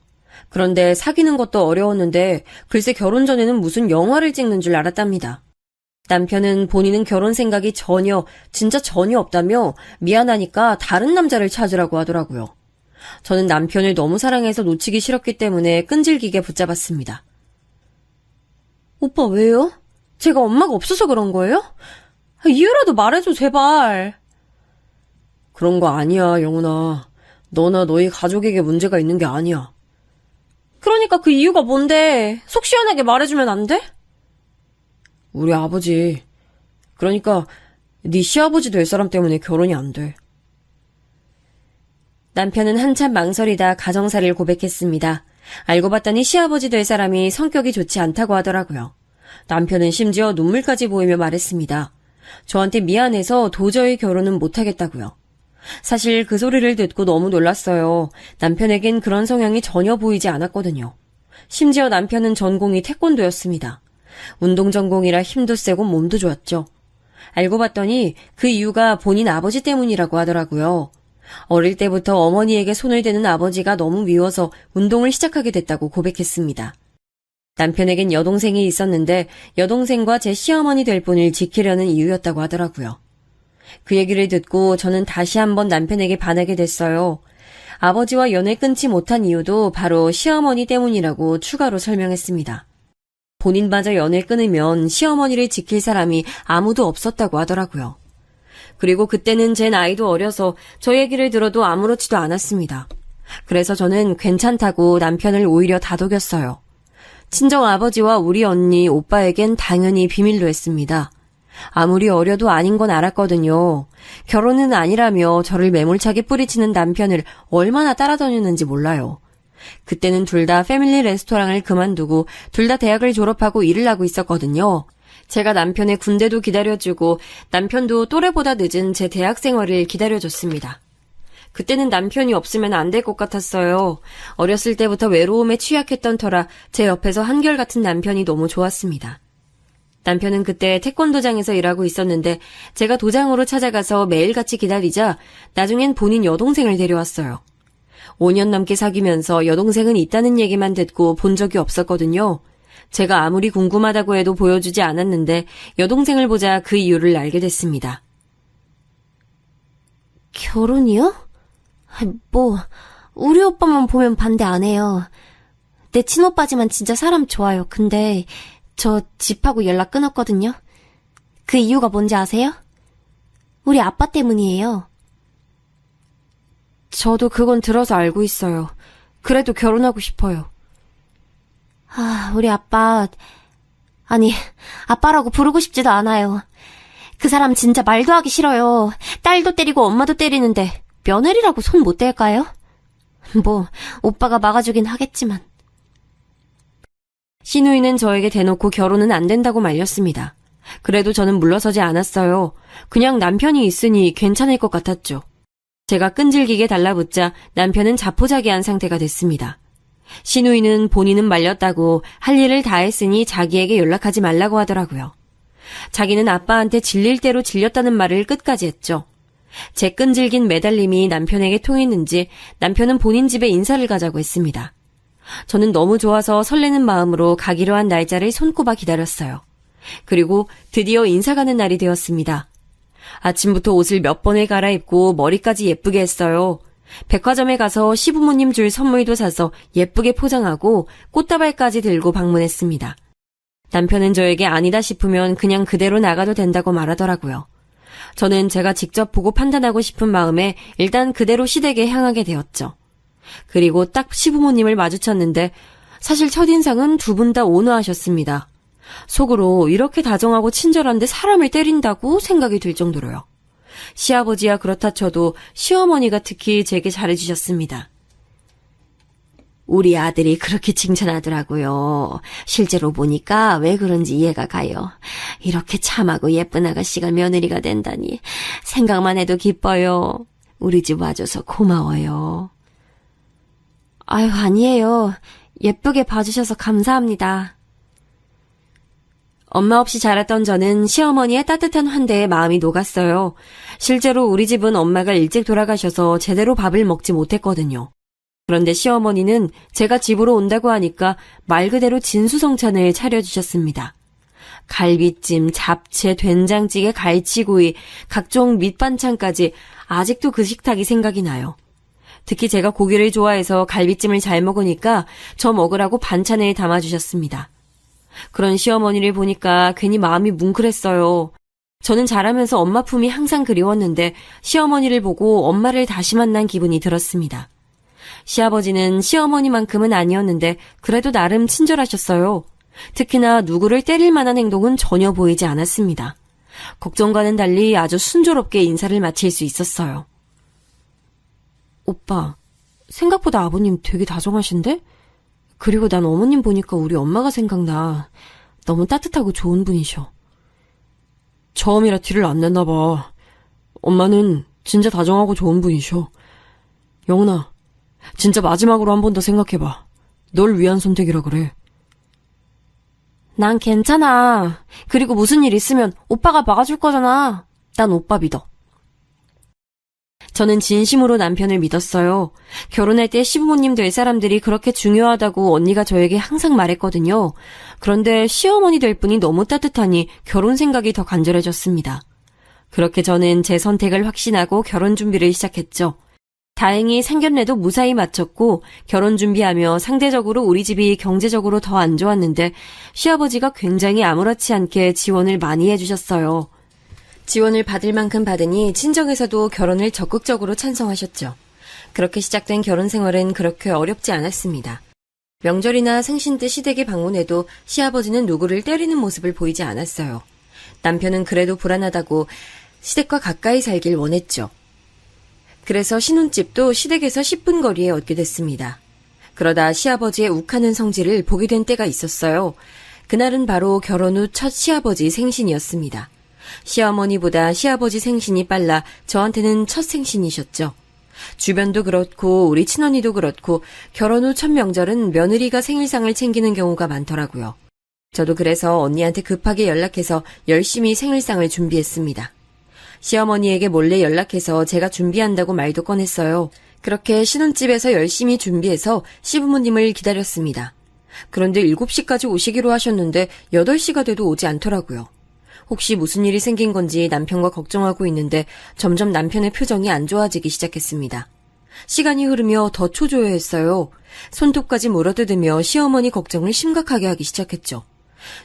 그런데 사귀는 것도 어려웠는데 글쎄 결혼 전에는 무슨 영화를 찍는 줄 알았답니다. 남편은 본인은 결혼 생각이 진짜 전혀 없다며 미안하니까 다른 남자를 찾으라고 하더라고요. 저는 남편을 너무 사랑해서 놓치기 싫었기 때문에 끈질기게 붙잡았습니다. 오빠 왜요? 제가 엄마가 없어서 그런 거예요? 이유라도 말해줘 제발. 그런 거 아니야 영훈아. 너나 너희 가족에게 문제가 있는 게 아니야. 그러니까 그 이유가 뭔데? 속 시원하게 말해주면 안 돼? 우리 아버지, 그러니까 네 시아버지 될 사람 때문에 결혼이 안 돼. 남편은 한참 망설이다 가정사를 고백했습니다. 알고 봤더니 시아버지 될 사람이 성격이 좋지 않다고 하더라고요. 남편은 심지어 눈물까지 보이며 말했습니다. 저한테 미안해서 도저히 결혼은 못하겠다고요. 사실 그 소리를 듣고 너무 놀랐어요. 남편에겐 그런 성향이 전혀 보이지 않았거든요. 심지어 남편은 전공이 태권도였습니다. 운동 전공이라 힘도 세고 몸도 좋았죠. 알고 봤더니 그 이유가 본인 아버지 때문이라고 하더라고요. 어릴 때부터 어머니에게 손을 대는 아버지가 너무 미워서 운동을 시작하게 됐다고 고백했습니다. 남편에겐 여동생이 있었는데 여동생과 제 시어머니 될 분을 지키려는 이유였다고 하더라고요. 그 얘기를 듣고 저는 다시 한번 남편에게 반하게 됐어요. 아버지와 연을 끊지 못한 이유도 바로 시어머니 때문이라고 추가로 설명했습니다. 본인마저 연을 끊으면 시어머니를 지킬 사람이 아무도 없었다고 하더라고요. 그리고 그때는 제 나이도 어려서 저 얘기를 들어도 아무렇지도 않았습니다. 그래서 저는 괜찮다고 남편을 오히려 다독였어요. 친정 아버지와 우리 언니, 오빠에겐 당연히 비밀로 했습니다. 아무리 어려도 아닌 건 알았거든요. 결혼은 아니라며 저를 매몰차게 뿌리치는 남편을 얼마나 따라다녔는지 몰라요. 그때는 둘 다 패밀리 레스토랑을 그만두고 둘 다 대학을 졸업하고 일을 하고 있었거든요. 제가 남편의 군대도 기다려주고 남편도 또래보다 늦은 제 대학 생활을 기다려줬습니다. 그때는 남편이 없으면 안 될 것 같았어요. 어렸을 때부터 외로움에 취약했던 터라 제 옆에서 한결같은 남편이 너무 좋았습니다. 남편은 그때 태권도장에서 일하고 있었는데 제가 도장으로 찾아가서 매일같이 기다리자 나중엔 본인 여동생을 데려왔어요. 5년 넘게 사귀면서 여동생은 있다는 얘기만 듣고 본 적이 없었거든요. 제가 아무리 궁금하다고 해도 보여주지 않았는데 여동생을 보자 그 이유를 알게 됐습니다. 결혼이요? 우리 오빠만 보면 반대 안 해요. 내 친오빠지만 진짜 사람 좋아요. 근데 저 집하고 연락 끊었거든요. 그 이유가 뭔지 아세요? 우리 아빠 때문이에요. 저도 그건 들어서 알고 있어요. 그래도 결혼하고 싶어요. 우리 아빠, 아빠라고 부르고 싶지도 않아요. 그 사람 진짜 말도 하기 싫어요. 딸도 때리고 엄마도 때리는데 며느리라고 손 못 댈까요? 오빠가 막아주긴 하겠지만. 시누이는 저에게 대놓고 결혼은 안 된다고 말렸습니다. 그래도 저는 물러서지 않았어요. 그냥 남편이 있으니 괜찮을 것 같았죠. 제가 끈질기게 달라붙자 남편은 자포자기한 상태가 됐습니다. 시누이는 본인은 말렸다고 할 일을 다 했으니 자기에게 연락하지 말라고 하더라고요. 자기는 아빠한테 질릴 대로 질렸다는 말을 끝까지 했죠. 제 끈질긴 매달림이 남편에게 통했는지 남편은 본인 집에 인사를 가자고 했습니다. 저는 너무 좋아서 설레는 마음으로 가기로 한 날짜를 손꼽아 기다렸어요. 그리고 드디어 인사 가는 날이 되었습니다. 아침부터 옷을 몇 번을 갈아입고 머리까지 예쁘게 했어요. 백화점에 가서 시부모님 줄 선물도 사서 예쁘게 포장하고 꽃다발까지 들고 방문했습니다. 남편은 저에게 아니다 싶으면 그냥 그대로 나가도 된다고 말하더라고요. 저는 제가 직접 보고 판단하고 싶은 마음에 일단 그대로 시댁에 향하게 되었죠. 그리고 딱 시부모님을 마주쳤는데 사실 첫인상은 두 분 다 온화하셨습니다. 속으로 이렇게 다정하고 친절한데 사람을 때린다고 생각이 들 정도로요. 시아버지야 그렇다 쳐도 시어머니가 특히 제게 잘해주셨습니다. 우리 아들이 그렇게 칭찬하더라고요. 실제로 보니까 왜 그런지 이해가 가요. 이렇게 참하고 예쁜 아가씨가 며느리가 된다니 생각만 해도 기뻐요. 우리 집 와줘서 고마워요. 아니에요. 예쁘게 봐주셔서 감사합니다. 엄마 없이 자랐던 저는 시어머니의 따뜻한 환대에 마음이 녹았어요. 실제로 우리 집은 엄마가 일찍 돌아가셔서 제대로 밥을 먹지 못했거든요. 그런데 시어머니는 제가 집으로 온다고 하니까 말 그대로 진수성찬을 차려주셨습니다. 갈비찜, 잡채, 된장찌개, 갈치구이, 각종 밑반찬까지 아직도 그 식탁이 생각이 나요. 특히 제가 고기를 좋아해서 갈비찜을 잘 먹으니까 저 먹으라고 반찬을 담아주셨습니다. 그런 시어머니를 보니까 괜히 마음이 뭉클했어요. 저는 자라면서 엄마 품이 항상 그리웠는데 시어머니를 보고 엄마를 다시 만난 기분이 들었습니다. 시아버지는 시어머니만큼은 아니었는데 그래도 나름 친절하셨어요. 특히나 누구를 때릴 만한 행동은 전혀 보이지 않았습니다. 걱정과는 달리 아주 순조롭게 인사를 마칠 수 있었어요. 오빠, 생각보다 아버님 되게 다정하신데? 그리고 난 어머님 보니까 우리 엄마가 생각나. 너무 따뜻하고 좋은 분이셔. 처음이라 티를 안 냈나 봐. 엄마는 진짜 다정하고 좋은 분이셔. 영은아, 진짜 마지막으로 한 번 더 생각해봐. 널 위한 선택이라 그래. 난 괜찮아. 그리고 무슨 일 있으면 오빠가 막아줄 거잖아. 난 오빠 믿어. 저는 진심으로 남편을 믿었어요. 결혼할 때 시부모님 될 사람들이 그렇게 중요하다고 언니가 저에게 항상 말했거든요. 그런데 시어머니 될 분이 너무 따뜻하니 결혼 생각이 더 간절해졌습니다. 그렇게 저는 제 선택을 확신하고 결혼 준비를 시작했죠. 다행히 상견례도 무사히 마쳤고 결혼 준비하며 상대적으로 우리 집이 경제적으로 더 안 좋았는데 시아버지가 굉장히 아무렇지 않게 지원을 많이 해주셨어요. 지원을 받을 만큼 받으니 친정에서도 결혼을 적극적으로 찬성하셨죠. 그렇게 시작된 결혼 생활은 그렇게 어렵지 않았습니다. 명절이나 생신 때 시댁에 방문해도 시아버지는 누구를 때리는 모습을 보이지 않았어요. 남편은 그래도 불안하다고 시댁과 가까이 살길 원했죠. 그래서 신혼집도 시댁에서 10분 거리에 얻게 됐습니다. 그러다 시아버지의 욱하는 성질을 보게 된 때가 있었어요. 그날은 바로 결혼 후 첫 시아버지 생신이었습니다. 시어머니보다 시아버지 생신이 빨라 저한테는 첫 생신이셨죠. 주변도 그렇고 우리 친언니도 그렇고 결혼 후 첫 명절은 며느리가 생일상을 챙기는 경우가 많더라고요. 저도 그래서 언니한테 급하게 연락해서 열심히 생일상을 준비했습니다. 시어머니에게 몰래 연락해서 제가 준비한다고 말도 꺼냈어요. 그렇게 신혼집에서 열심히 준비해서 시부모님을 기다렸습니다. 그런데 7시까지 오시기로 하셨는데 8시가 돼도 오지 않더라고요. 혹시 무슨 일이 생긴 건지 남편과 걱정하고 있는데 점점 남편의 표정이 안 좋아지기 시작했습니다. 시간이 흐르며 더 초조해했어요. 손톱까지 물어뜯으며 시어머니 걱정을 심각하게 하기 시작했죠.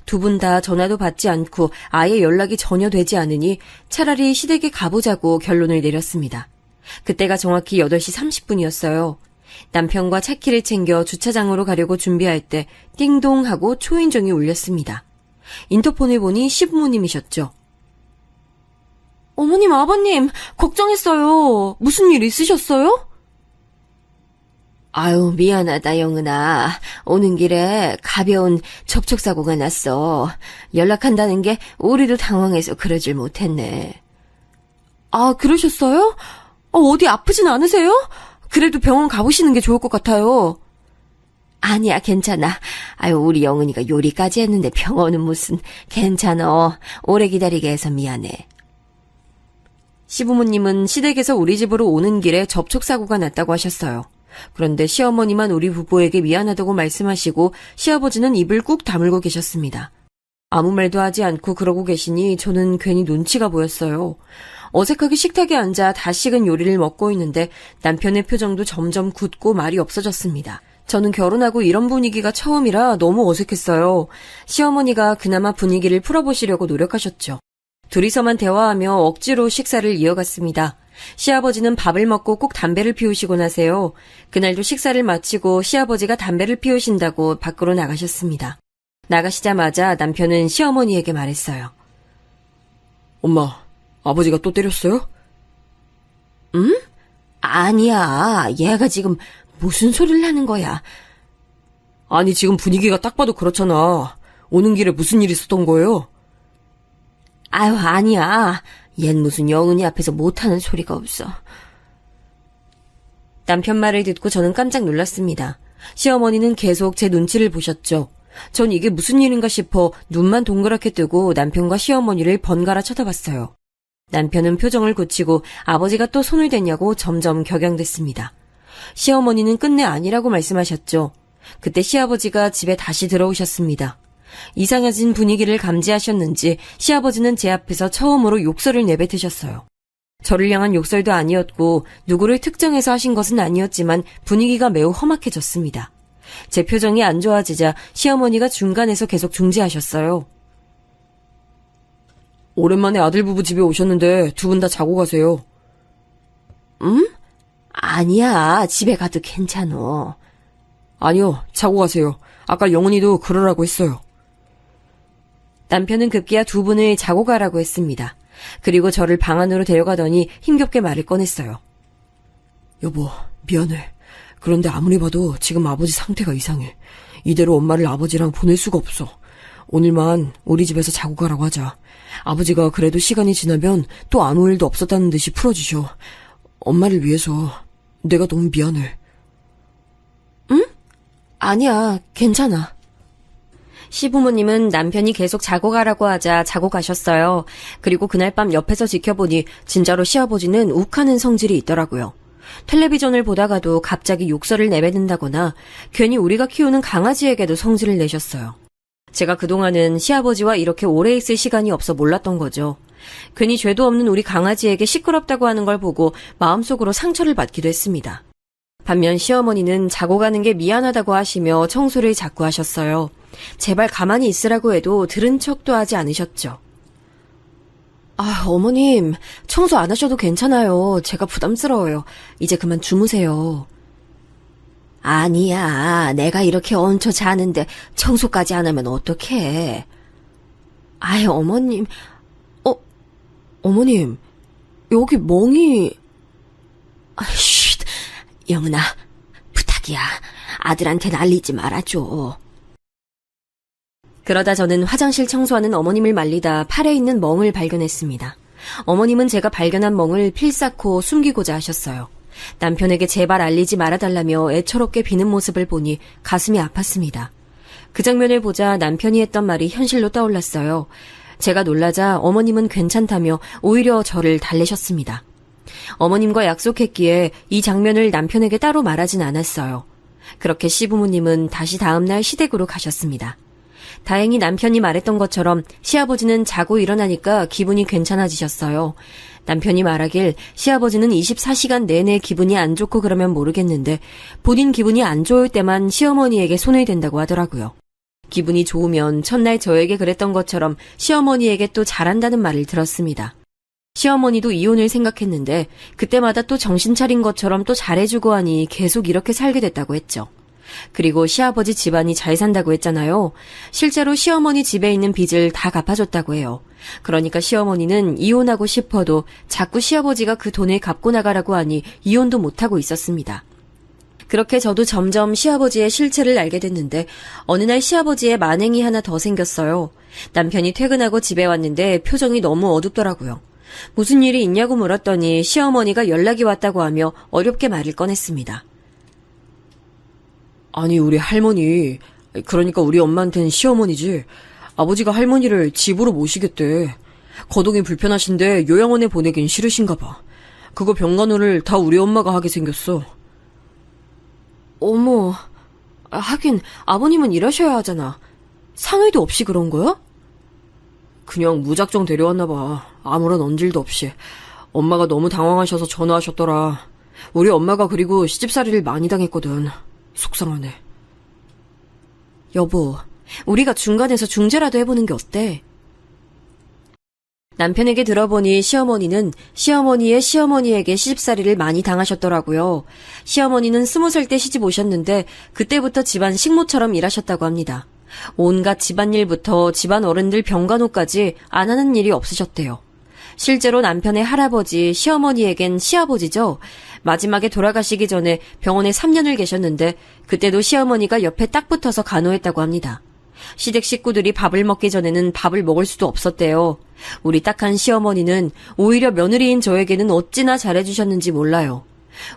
두 분 다 전화도 받지 않고 아예 연락이 전혀 되지 않으니 차라리 시댁에 가보자고 결론을 내렸습니다. 그때가 정확히 8시 30분이었어요. 남편과 차키를 챙겨 주차장으로 가려고 준비할 때 띵동 하고 초인종이 울렸습니다. 인터폰을 보니 시부모님이셨죠. 어머님, 아버님, 걱정했어요. 무슨 일 있으셨어요? 아유, 미안하다, 영은아. 오는 길에 가벼운 접촉사고가 났어. 연락한다는 게 우리도 당황해서 그러질 못했네. 아, 그러셨어요? 어디 아프진 않으세요? 그래도 병원 가보시는 게 좋을 것 같아요. 아니야, 괜찮아. 아유, 우리 영은이가 요리까지 했는데 병원은 무슨. 괜찮아. 오래 기다리게 해서 미안해. 시부모님은 시댁에서 우리 집으로 오는 길에 접촉사고가 났다고 하셨어요. 그런데 시어머니만 우리 부부에게 미안하다고 말씀하시고 시아버지는 입을 꾹 다물고 계셨습니다. 아무 말도 하지 않고 그러고 계시니 저는 괜히 눈치가 보였어요. 어색하게 식탁에 앉아 다 식은 요리를 먹고 있는데 남편의 표정도 점점 굳고 말이 없어졌습니다. 저는 결혼하고 이런 분위기가 처음이라 너무 어색했어요. 시어머니가 그나마 분위기를 풀어보시려고 노력하셨죠. 둘이서만 대화하며 억지로 식사를 이어갔습니다. 시아버지는 밥을 먹고 꼭 담배를 피우시고 나세요. 그날도 식사를 마치고 시아버지가 담배를 피우신다고 밖으로 나가셨습니다. 나가시자마자 남편은 시어머니에게 말했어요. 엄마, 아버지가 또 때렸어요? 응? 아니야. 얘가 지금 무슨 소리를 하는 거야? 아니, 지금 분위기가 딱 봐도 그렇잖아. 오는 길에 무슨 일 있었던 거예요? 아유, 아니야. 얜 무슨 영은이 앞에서 못하는 소리가 없어. 남편 말을 듣고 저는 깜짝 놀랐습니다. 시어머니는 계속 제 눈치를 보셨죠. 전 이게 무슨 일인가 싶어 눈만 동그랗게 뜨고 남편과 시어머니를 번갈아 쳐다봤어요. 남편은 표정을 고치고 아버지가 또 손을 댔냐고 점점 격양됐습니다. 시어머니는 끝내 아니라고 말씀하셨죠. 그때 시아버지가 집에 다시 들어오셨습니다. 이상해진 분위기를 감지하셨는지 시아버지는 제 앞에서 처음으로 욕설을 내뱉으셨어요. 저를 향한 욕설도 아니었고 누구를 특정해서 하신 것은 아니었지만 분위기가 매우 험악해졌습니다. 제 표정이 안 좋아지자 시어머니가 중간에서 계속 중지하셨어요. 오랜만에 아들 부부 집에 오셨는데 두 분 다 자고 가세요. 응? 아니야. 집에 가도 괜찮어. 아니요, 자고 가세요. 아까 영은이도 그러라고 했어요. 남편은 급기야 두 분을 자고 가라고 했습니다. 그리고 저를 방 안으로 데려가더니 힘겹게 말을 꺼냈어요. 여보, 미안해. 그런데 아무리 봐도 지금 아버지 상태가 이상해. 이대로 엄마를 아버지랑 보낼 수가 없어. 오늘만 우리 집에서 자고 가라고 하자. 아버지가 그래도 시간이 지나면 또 아무 일도 없었다는 듯이 풀어주셔. 엄마를 위해서 내가 너무 미안해. 응? 아니야, 괜찮아. 시부모님은 남편이 계속 자고 가라고 하자 자고 가셨어요. 그리고 그날 밤 옆에서 지켜보니 진짜로 시아버지는 욱하는 성질이 있더라고요. 텔레비전을 보다가도 갑자기 욕설을 내뱉는다거나 괜히 우리가 키우는 강아지에게도 성질을 내셨어요. 제가 그동안은 시아버지와 이렇게 오래 있을 시간이 없어 몰랐던 거죠. 괜히 죄도 없는 우리 강아지에게 시끄럽다고 하는 걸 보고 마음속으로 상처를 받기도 했습니다. 반면 시어머니는 자고 가는 게 미안하다고 하시며 청소를 자꾸 하셨어요. 제발 가만히 있으라고 해도 들은 척도 하지 않으셨죠. 아, 어머님, 청소 안 하셔도 괜찮아요. 제가 부담스러워요. 이제 그만 주무세요. 아니야. 내가 이렇게 얹혀 자는데 청소까지 안 하면 어떡해. 아유, 어머님. 어머님, 여기 멍이... 쉿. 영은아, 부탁이야. 아들한테 날리지 말아줘. 그러다 저는 화장실 청소하는 어머님을 말리다 팔에 있는 멍을 발견했습니다. 어머님은 제가 발견한 멍을 필사코 숨기고자 하셨어요. 남편에게 제발 알리지 말아달라며 애처롭게 비는 모습을 보니 가슴이 아팠습니다. 그 장면을 보자 남편이 했던 말이 현실로 떠올랐어요. 제가 놀라자 어머님은 괜찮다며 오히려 저를 달래셨습니다. 어머님과 약속했기에 이 장면을 남편에게 따로 말하진 않았어요. 그렇게 시부모님은 다시 다음날 시댁으로 가셨습니다. 다행히 남편이 말했던 것처럼 시아버지는 자고 일어나니까 기분이 괜찮아지셨어요. 남편이 말하길 시아버지는 24시간 내내 기분이 안 좋고 그러면 모르겠는데 본인 기분이 안 좋을 때만 시어머니에게 손을 댄다고 하더라고요. 기분이 좋으면 첫날 저에게 그랬던 것처럼 시어머니에게 또 잘한다는 말을 들었습니다. 시어머니도 이혼을 생각했는데 그때마다 또 정신 차린 것처럼 또 잘해주고 하니 계속 이렇게 살게 됐다고 했죠. 그리고 시아버지 집안이 잘 산다고 했잖아요. 실제로 시어머니 집에 있는 빚을 다 갚아줬다고 해요. 그러니까 시어머니는 이혼하고 싶어도 자꾸 시아버지가 그 돈을 갚고 나가라고 하니 이혼도 못하고 있었습니다. 그렇게 저도 점점 시아버지의 실체를 알게 됐는데 어느 날 시아버지의 만행이 하나 더 생겼어요. 남편이 퇴근하고 집에 왔는데 표정이 너무 어둡더라고요. 무슨 일이 있냐고 물었더니 시어머니가 연락이 왔다고 하며 어렵게 말을 꺼냈습니다. 아니, 우리 할머니, 그러니까 우리 엄마한테는 시어머니지. 아버지가 할머니를 집으로 모시겠대. 거동이 불편하신데 요양원에 보내긴 싫으신가 봐. 그거 병간호를 다 우리 엄마가 하게 생겼어. 어머, 하긴 아버님은 일하셔야 하잖아. 상의도 없이 그런 거야? 그냥 무작정 데려왔나 봐. 아무런 언질도 없이. 엄마가 너무 당황하셔서 전화하셨더라. 우리 엄마가 그리고 시집살이를 많이 당했거든. 속상하네. 여보, 우리가 중간에서 중재라도 해보는 게 어때? 남편에게 들어보니 시어머니는 시어머니의 시어머니에게 시집살이를 많이 당하셨더라고요. 시어머니는 20살 때 시집 오셨는데 그때부터 집안 식모처럼 일하셨다고 합니다. 온갖 집안일부터 집안 어른들 병간호까지 안 하는 일이 없으셨대요. 실제로 남편의 할아버지, 시어머니에겐 시아버지죠. 마지막에 돌아가시기 전에 병원에 3년을 계셨는데 그때도 시어머니가 옆에 딱 붙어서 간호했다고 합니다. 시댁 식구들이 밥을 먹기 전에는 밥을 먹을 수도 없었대요. 우리 딱한 시어머니는 오히려 며느리인 저에게는 어찌나 잘해주셨는지 몰라요.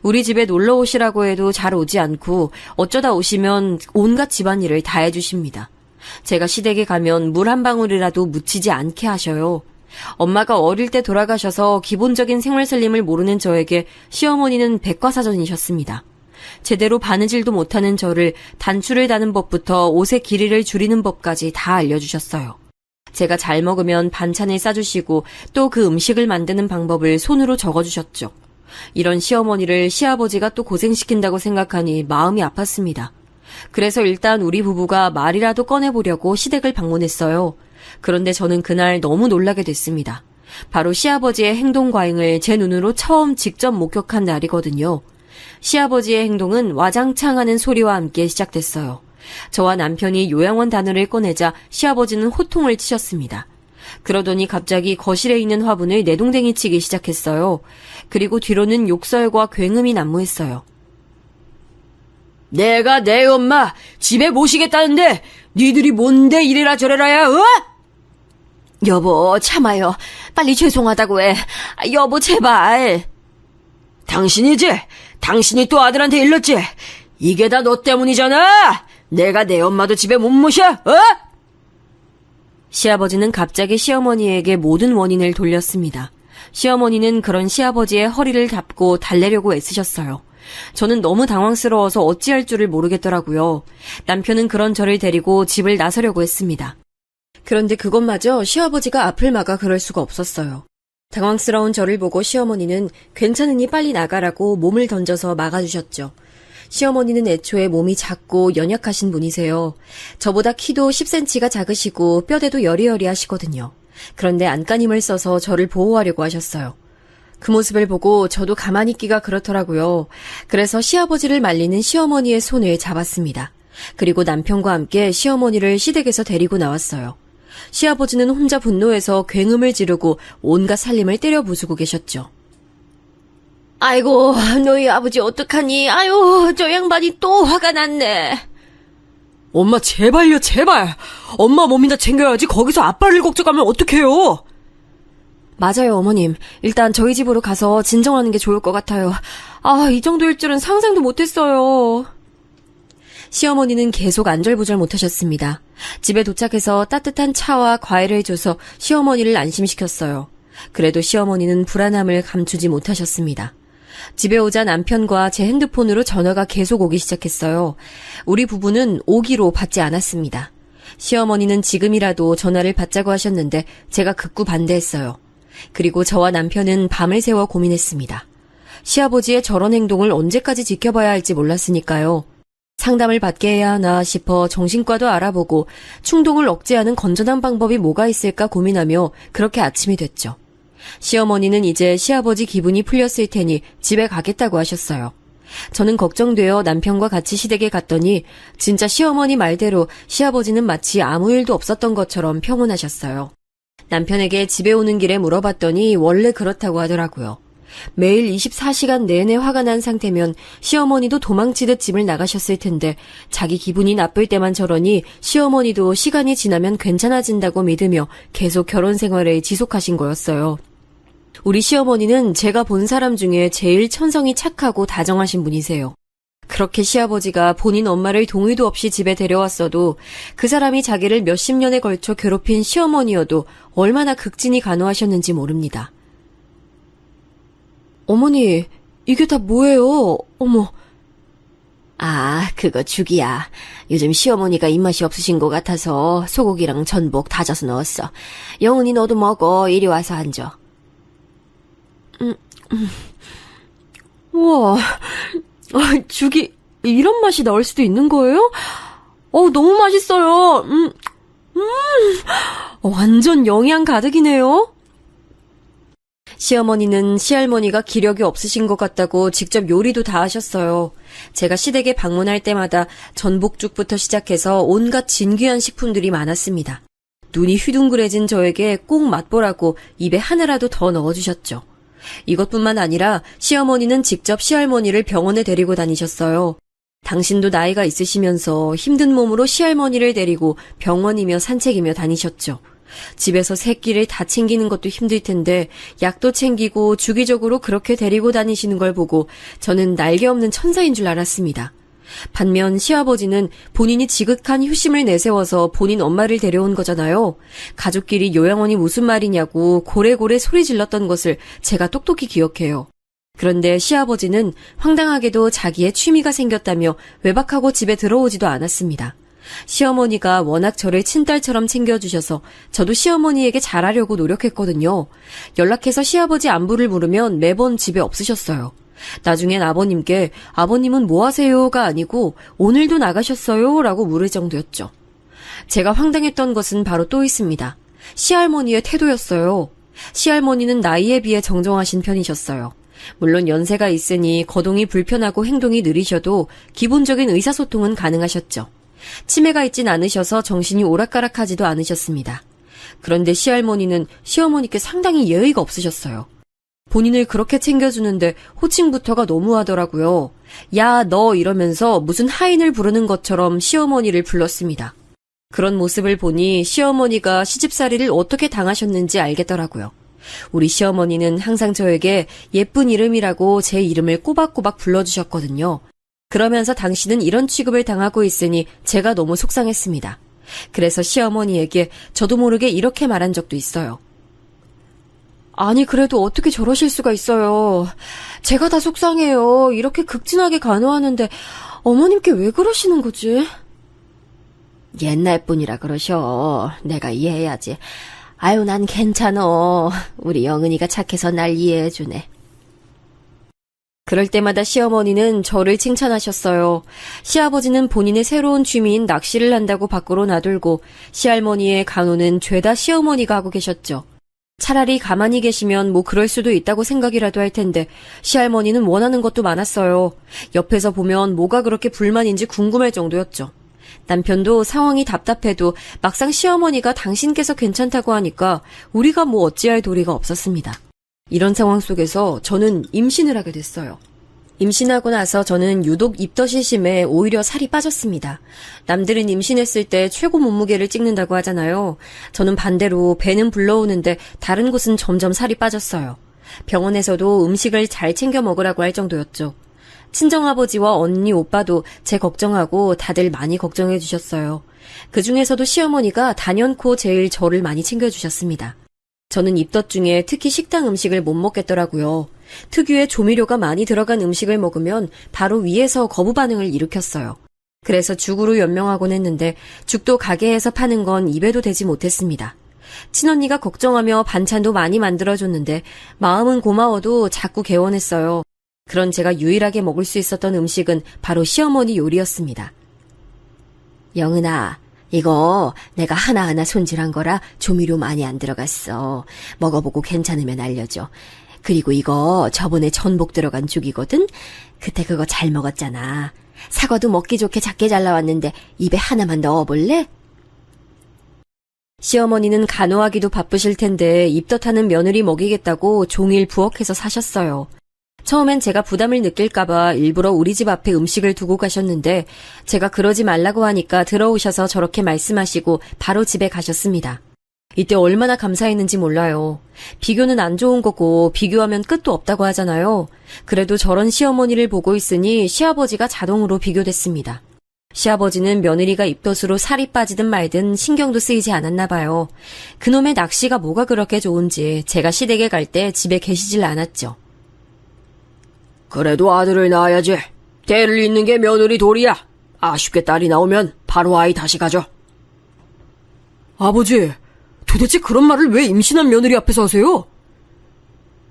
우리 집에 놀러 오시라고 해도 잘 오지 않고 어쩌다 오시면 온갖 집안일을 다 해주십니다. 제가 시댁에 가면 물 한 방울이라도 묻히지 않게 하셔요. 엄마가 어릴 때 돌아가셔서 기본적인 생활살림을 모르는 저에게 시어머니는 백과사전이셨습니다. 제대로 바느질도 못하는 저를 단추를 다는 법부터 옷의 길이를 줄이는 법까지 다 알려주셨어요. 제가 잘 먹으면 반찬을 싸주시고 또 그 음식을 만드는 방법을 손으로 적어주셨죠. 이런 시어머니를 시아버지가 또 고생시킨다고 생각하니 마음이 아팠습니다. 그래서 일단 우리 부부가 말이라도 꺼내보려고 시댁을 방문했어요. 그런데 저는 그날 너무 놀라게 됐습니다. 바로 시아버지의 행동 과잉을 제 눈으로 처음 직접 목격한 날이거든요. 시아버지의 행동은 와장창 하는 소리와 함께 시작됐어요. 저와 남편이 요양원 단어를 꺼내자 시아버지는 호통을 치셨습니다. 그러더니 갑자기 거실에 있는 화분을 내동댕이 치기 시작했어요. 그리고 뒤로는 욕설과 굉음이 난무했어요. 내가 내 엄마 집에 모시겠다는데 니들이 뭔데 이래라 저래라야, 어? 여보, 참아요. 빨리 죄송하다고 해. 여보, 제발. 당신이지? 당신이 또 아들한테 일렀지? 이게 다 너 때문이잖아! 내가 내 엄마도 집에 못 모셔, 어? 시아버지는 갑자기 시어머니에게 모든 원인을 돌렸습니다. 시어머니는 그런 시아버지의 허리를 잡고 달래려고 애쓰셨어요. 저는 너무 당황스러워서 어찌할 줄을 모르겠더라고요. 남편은 그런 저를 데리고 집을 나서려고 했습니다. 그런데 그것마저 시아버지가 앞을 막아 그럴 수가 없었어요. 당황스러운 저를 보고 시어머니는 괜찮으니 빨리 나가라고 몸을 던져서 막아주셨죠. 시어머니는 애초에 몸이 작고 연약하신 분이세요. 저보다 키도 10cm가 작으시고 뼈대도 여리여리하시거든요. 그런데 안간힘을 써서 저를 보호하려고 하셨어요. 그 모습을 보고 저도 가만히 있기가 그렇더라고요. 그래서 시아버지를 말리는 시어머니의 손을 잡았습니다. 그리고 남편과 함께 시어머니를 시댁에서 데리고 나왔어요. 시아버지는 혼자 분노해서 굉음을 지르고 온갖 살림을 때려 부수고 계셨죠. 아이고, 너희 아버지 어떡하니? 아유, 저 양반이 또 화가 났네. 엄마 제발요, 제발. 엄마 몸이나 챙겨야지 거기서 아빠를 걱정하면 어떡해요? 맞아요, 어머님. 일단 저희 집으로 가서 진정하는 게 좋을 것 같아요. 이 정도일 줄은 상상도 못했어요. 시어머니는 계속 안절부절 못하셨습니다. 집에 도착해서 따뜻한 차와 과일을 줘서 시어머니를 안심시켰어요. 그래도 시어머니는 불안함을 감추지 못하셨습니다. 집에 오자 남편과 제 핸드폰으로 전화가 계속 오기 시작했어요. 우리 부부는 오기로 받지 않았습니다. 시어머니는 지금이라도 전화를 받자고 하셨는데 제가 극구 반대했어요. 그리고 저와 남편은 밤을 새워 고민했습니다. 시아버지의 저런 행동을 언제까지 지켜봐야 할지 몰랐으니까요. 상담을 받게 해야 하나 싶어 정신과도 알아보고 충동을 억제하는 건전한 방법이 뭐가 있을까 고민하며 그렇게 아침이 됐죠. 시어머니는 이제 시아버지 기분이 풀렸을 테니 집에 가겠다고 하셨어요. 저는 걱정되어 남편과 같이 시댁에 갔더니 진짜 시어머니 말대로 시아버지는 마치 아무 일도 없었던 것처럼 평온하셨어요. 남편에게 집에 오는 길에 물어봤더니 원래 그렇다고 하더라고요. 매일 24시간 내내 화가 난 상태면 시어머니도 도망치듯 집을 나가셨을 텐데 자기 기분이 나쁠 때만 저러니 시어머니도 시간이 지나면 괜찮아진다고 믿으며 계속 결혼 생활을 지속하신 거였어요. 우리 시어머니는 제가 본 사람 중에 제일 천성이 착하고 다정하신 분이세요. 그렇게 시아버지가 본인 엄마를 동의도 없이 집에 데려왔어도 그 사람이 자기를 몇십 년에 걸쳐 괴롭힌 시어머니여도 얼마나 극진히 간호하셨는지 모릅니다. 어머니, 이게 다 뭐예요? 어머. 그거 죽이야. 요즘 시어머니가 입맛이 없으신 것 같아서 소고기랑 전복 다져서 넣었어. 영은이 너도 먹어. 이리 와서 앉아. 우와, 죽이 이런 맛이 나올 수도 있는 거예요? 너무 맛있어요. 완전 영양 가득이네요. 시어머니는 시할머니가 기력이 없으신 것 같다고 직접 요리도 다 하셨어요. 제가 시댁에 방문할 때마다 전복죽부터 시작해서 온갖 진귀한 식품들이 많았습니다. 눈이 휘둥그레진 저에게 꼭 맛보라고 입에 하나라도 더 넣어주셨죠. 이것뿐만 아니라 시어머니는 직접 시할머니를 병원에 데리고 다니셨어요. 당신도 나이가 있으시면서 힘든 몸으로 시할머니를 데리고 병원이며 산책이며 다니셨죠. 집에서 새끼를 다 챙기는 것도 힘들 텐데 약도 챙기고 주기적으로 그렇게 데리고 다니시는 걸 보고 저는 날개 없는 천사인 줄 알았습니다. 반면 시아버지는 본인이 지극한 효심을 내세워서 본인 엄마를 데려온 거잖아요. 가족끼리 요양원이 무슨 말이냐고 고래고래 소리 질렀던 것을 제가 똑똑히 기억해요. 그런데 시아버지는 황당하게도 자기의 취미가 생겼다며 외박하고 집에 들어오지도 않았습니다. 시어머니가 워낙 저를 친딸처럼 챙겨주셔서 저도 시어머니에게 잘하려고 노력했거든요. 연락해서 시아버지 안부를 물으면 매번 집에 없으셨어요. 나중엔 아버님께 아버님은 뭐 하세요가 아니고 오늘도 나가셨어요? 라고 물을 정도였죠. 제가 황당했던 것은 바로 또 있습니다. 시할머니의 태도였어요. 시할머니는 나이에 비해 정정하신 편이셨어요. 물론 연세가 있으니 거동이 불편하고 행동이 느리셔도 기본적인 의사소통은 가능하셨죠. 치매가 있진 않으셔서 정신이 오락가락하지도 않으셨습니다. 그런데 시할머니는 시어머니께 상당히 예의가 없으셨어요. 본인을 그렇게 챙겨주는데 호칭부터가 너무하더라고요. 야, 너 이러면서 무슨 하인을 부르는 것처럼 시어머니를 불렀습니다. 그런 모습을 보니 시어머니가 시집살이를 어떻게 당하셨는지 알겠더라고요. 우리 시어머니는 항상 저에게 예쁜 이름이라고 제 이름을 꼬박꼬박 불러주셨거든요. 그러면서 당신은 이런 취급을 당하고 있으니 제가 너무 속상했습니다. 그래서 시어머니에게 저도 모르게 이렇게 말한 적도 있어요. 아니, 그래도 어떻게 저러실 수가 있어요. 제가 다 속상해요. 이렇게 극진하게 간호하는데 어머님께 왜 그러시는 거지? 옛날 분이라 그러셔. 내가 이해해야지. 아유, 난 괜찮어. 우리 영은이가 착해서 날 이해해주네. 그럴 때마다 시어머니는 저를 칭찬하셨어요. 시아버지는 본인의 새로운 취미인 낚시를 한다고 밖으로 나돌고 시할머니의 간호는 죄다 시어머니가 하고 계셨죠. 차라리 가만히 계시면 뭐 그럴 수도 있다고 생각이라도 할 텐데 시할머니는 원하는 것도 많았어요. 옆에서 보면 뭐가 그렇게 불만인지 궁금할 정도였죠. 남편도 상황이 답답해도 막상 시어머니가 당신께서 괜찮다고 하니까 우리가 뭐 어찌할 도리가 없었습니다. 이런 상황 속에서 저는 임신을 하게 됐어요. 임신하고 나서 저는 유독 입덧이 심해 오히려 살이 빠졌습니다. 남들은 임신했을 때 최고 몸무게를 찍는다고 하잖아요. 저는 반대로 배는 불러오는데 다른 곳은 점점 살이 빠졌어요. 병원에서도 음식을 잘 챙겨 먹으라고 할 정도였죠. 친정아버지와 언니, 오빠도 제 걱정하고 다들 많이 걱정해 주셨어요. 그 중에서도 시어머니가 단연코 제일 저를 많이 챙겨주셨습니다. 저는 입덧 중에 특히 식당 음식을 못 먹겠더라고요. 특유의 조미료가 많이 들어간 음식을 먹으면 바로 위에서 거부 반응을 일으켰어요. 그래서 죽으로 연명하곤 했는데 죽도 가게에서 파는 건 입에도 대지 못했습니다. 친언니가 걱정하며 반찬도 많이 만들어줬는데 마음은 고마워도 자꾸 개원했어요. 그런 제가 유일하게 먹을 수 있었던 음식은 바로 시어머니 요리였습니다. 영은아, 이거 내가 하나하나 손질한 거라 조미료 많이 안 들어갔어. 먹어보고 괜찮으면 알려줘. 그리고 이거 저번에 전복 들어간 죽이거든? 그때 그거 잘 먹었잖아. 사과도 먹기 좋게 작게 잘라왔는데 입에 하나만 넣어볼래? 시어머니는 간호하기도 바쁘실 텐데 입덧하는 며느리 먹이겠다고 종일 부엌에서 사셨어요. 처음엔 제가 부담을 느낄까봐 일부러 우리 집 앞에 음식을 두고 가셨는데 제가 그러지 말라고 하니까 들어오셔서 저렇게 말씀하시고 바로 집에 가셨습니다. 이때 얼마나 감사했는지 몰라요. 비교는 안 좋은 거고 비교하면 끝도 없다고 하잖아요. 그래도 저런 시어머니를 보고 있으니 시아버지가 자동으로 비교됐습니다. 시아버지는 며느리가 입덧으로 살이 빠지든 말든 신경도 쓰이지 않았나 봐요. 그놈의 낚시가 뭐가 그렇게 좋은지 제가 시댁에 갈 때 집에 계시질 않았죠. 그래도 아들을 낳아야지. 대를 잇는 게 며느리 도리야. 아쉽게 딸이 나오면 바로 아이 다시 가져. 아버지, 도대체 그런 말을 왜 임신한 며느리 앞에서 하세요?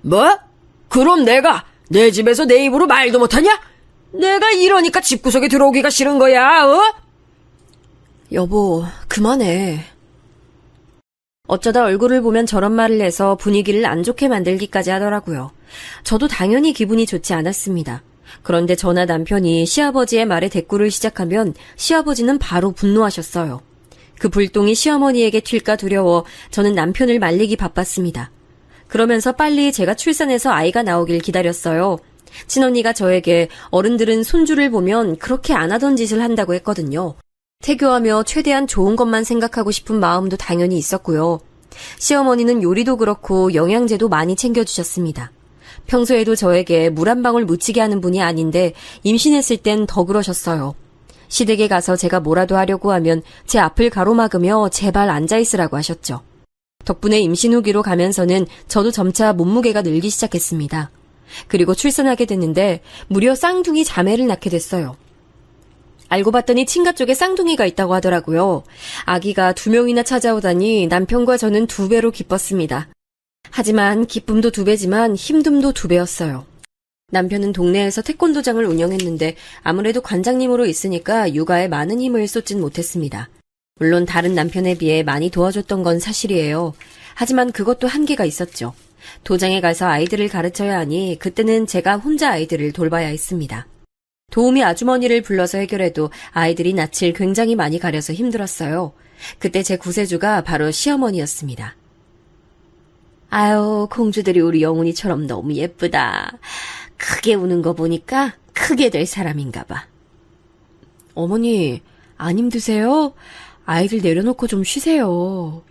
뭐? 그럼 내가 내 집에서 내 입으로 말도 못하냐? 내가 이러니까 집구석에 들어오기가 싫은 거야, 어? 여보, 그만해. 어쩌다 얼굴을 보면 저런 말을 해서 분위기를 안 좋게 만들기까지 하더라고요. 저도 당연히 기분이 좋지 않았습니다. 그런데 저나 남편이 시아버지의 말에 대꾸를 시작하면 시아버지는 바로 분노하셨어요. 그 불똥이 시어머니에게 튈까 두려워 저는 남편을 말리기 바빴습니다. 그러면서 빨리 제가 출산해서 아이가 나오길 기다렸어요. 친언니가 저에게 어른들은 손주를 보면 그렇게 안 하던 짓을 한다고 했거든요. 태교하며 최대한 좋은 것만 생각하고 싶은 마음도 당연히 있었고요. 시어머니는 요리도 그렇고 영양제도 많이 챙겨주셨습니다. 평소에도 저에게 물 한 방울 묻히게 하는 분이 아닌데 임신했을 땐 더 그러셨어요. 시댁에 가서 제가 뭐라도 하려고 하면 제 앞을 가로막으며 제발 앉아있으라고 하셨죠. 덕분에 임신 후기로 가면서는 저도 점차 몸무게가 늘기 시작했습니다. 그리고 출산하게 됐는데 무려 쌍둥이 자매를 낳게 됐어요. 알고 봤더니 친가 쪽에 쌍둥이가 있다고 하더라고요. 아기가 2명이나 찾아오다니 남편과 저는 2배로 기뻤습니다. 하지만 기쁨도 2배지만 힘듦도 2배였어요. 남편은 동네에서 태권도장을 운영했는데 아무래도 관장님으로 있으니까 육아에 많은 힘을 쏟진 못했습니다. 물론 다른 남편에 비해 많이 도와줬던 건 사실이에요. 하지만 그것도 한계가 있었죠. 도장에 가서 아이들을 가르쳐야 하니 그때는 제가 혼자 아이들을 돌봐야 했습니다. 도우미 아주머니를 불러서 해결해도 아이들이 낯을 굉장히 많이 가려서 힘들었어요. 그때 제 구세주가 바로 시어머니였습니다. 아유, 공주들이 우리 영훈이처럼 너무 예쁘다. 크게 우는 거 보니까 크게 될 사람인가 봐. 어머니, 안 힘드세요? 아이들 내려놓고 좀 쉬세요.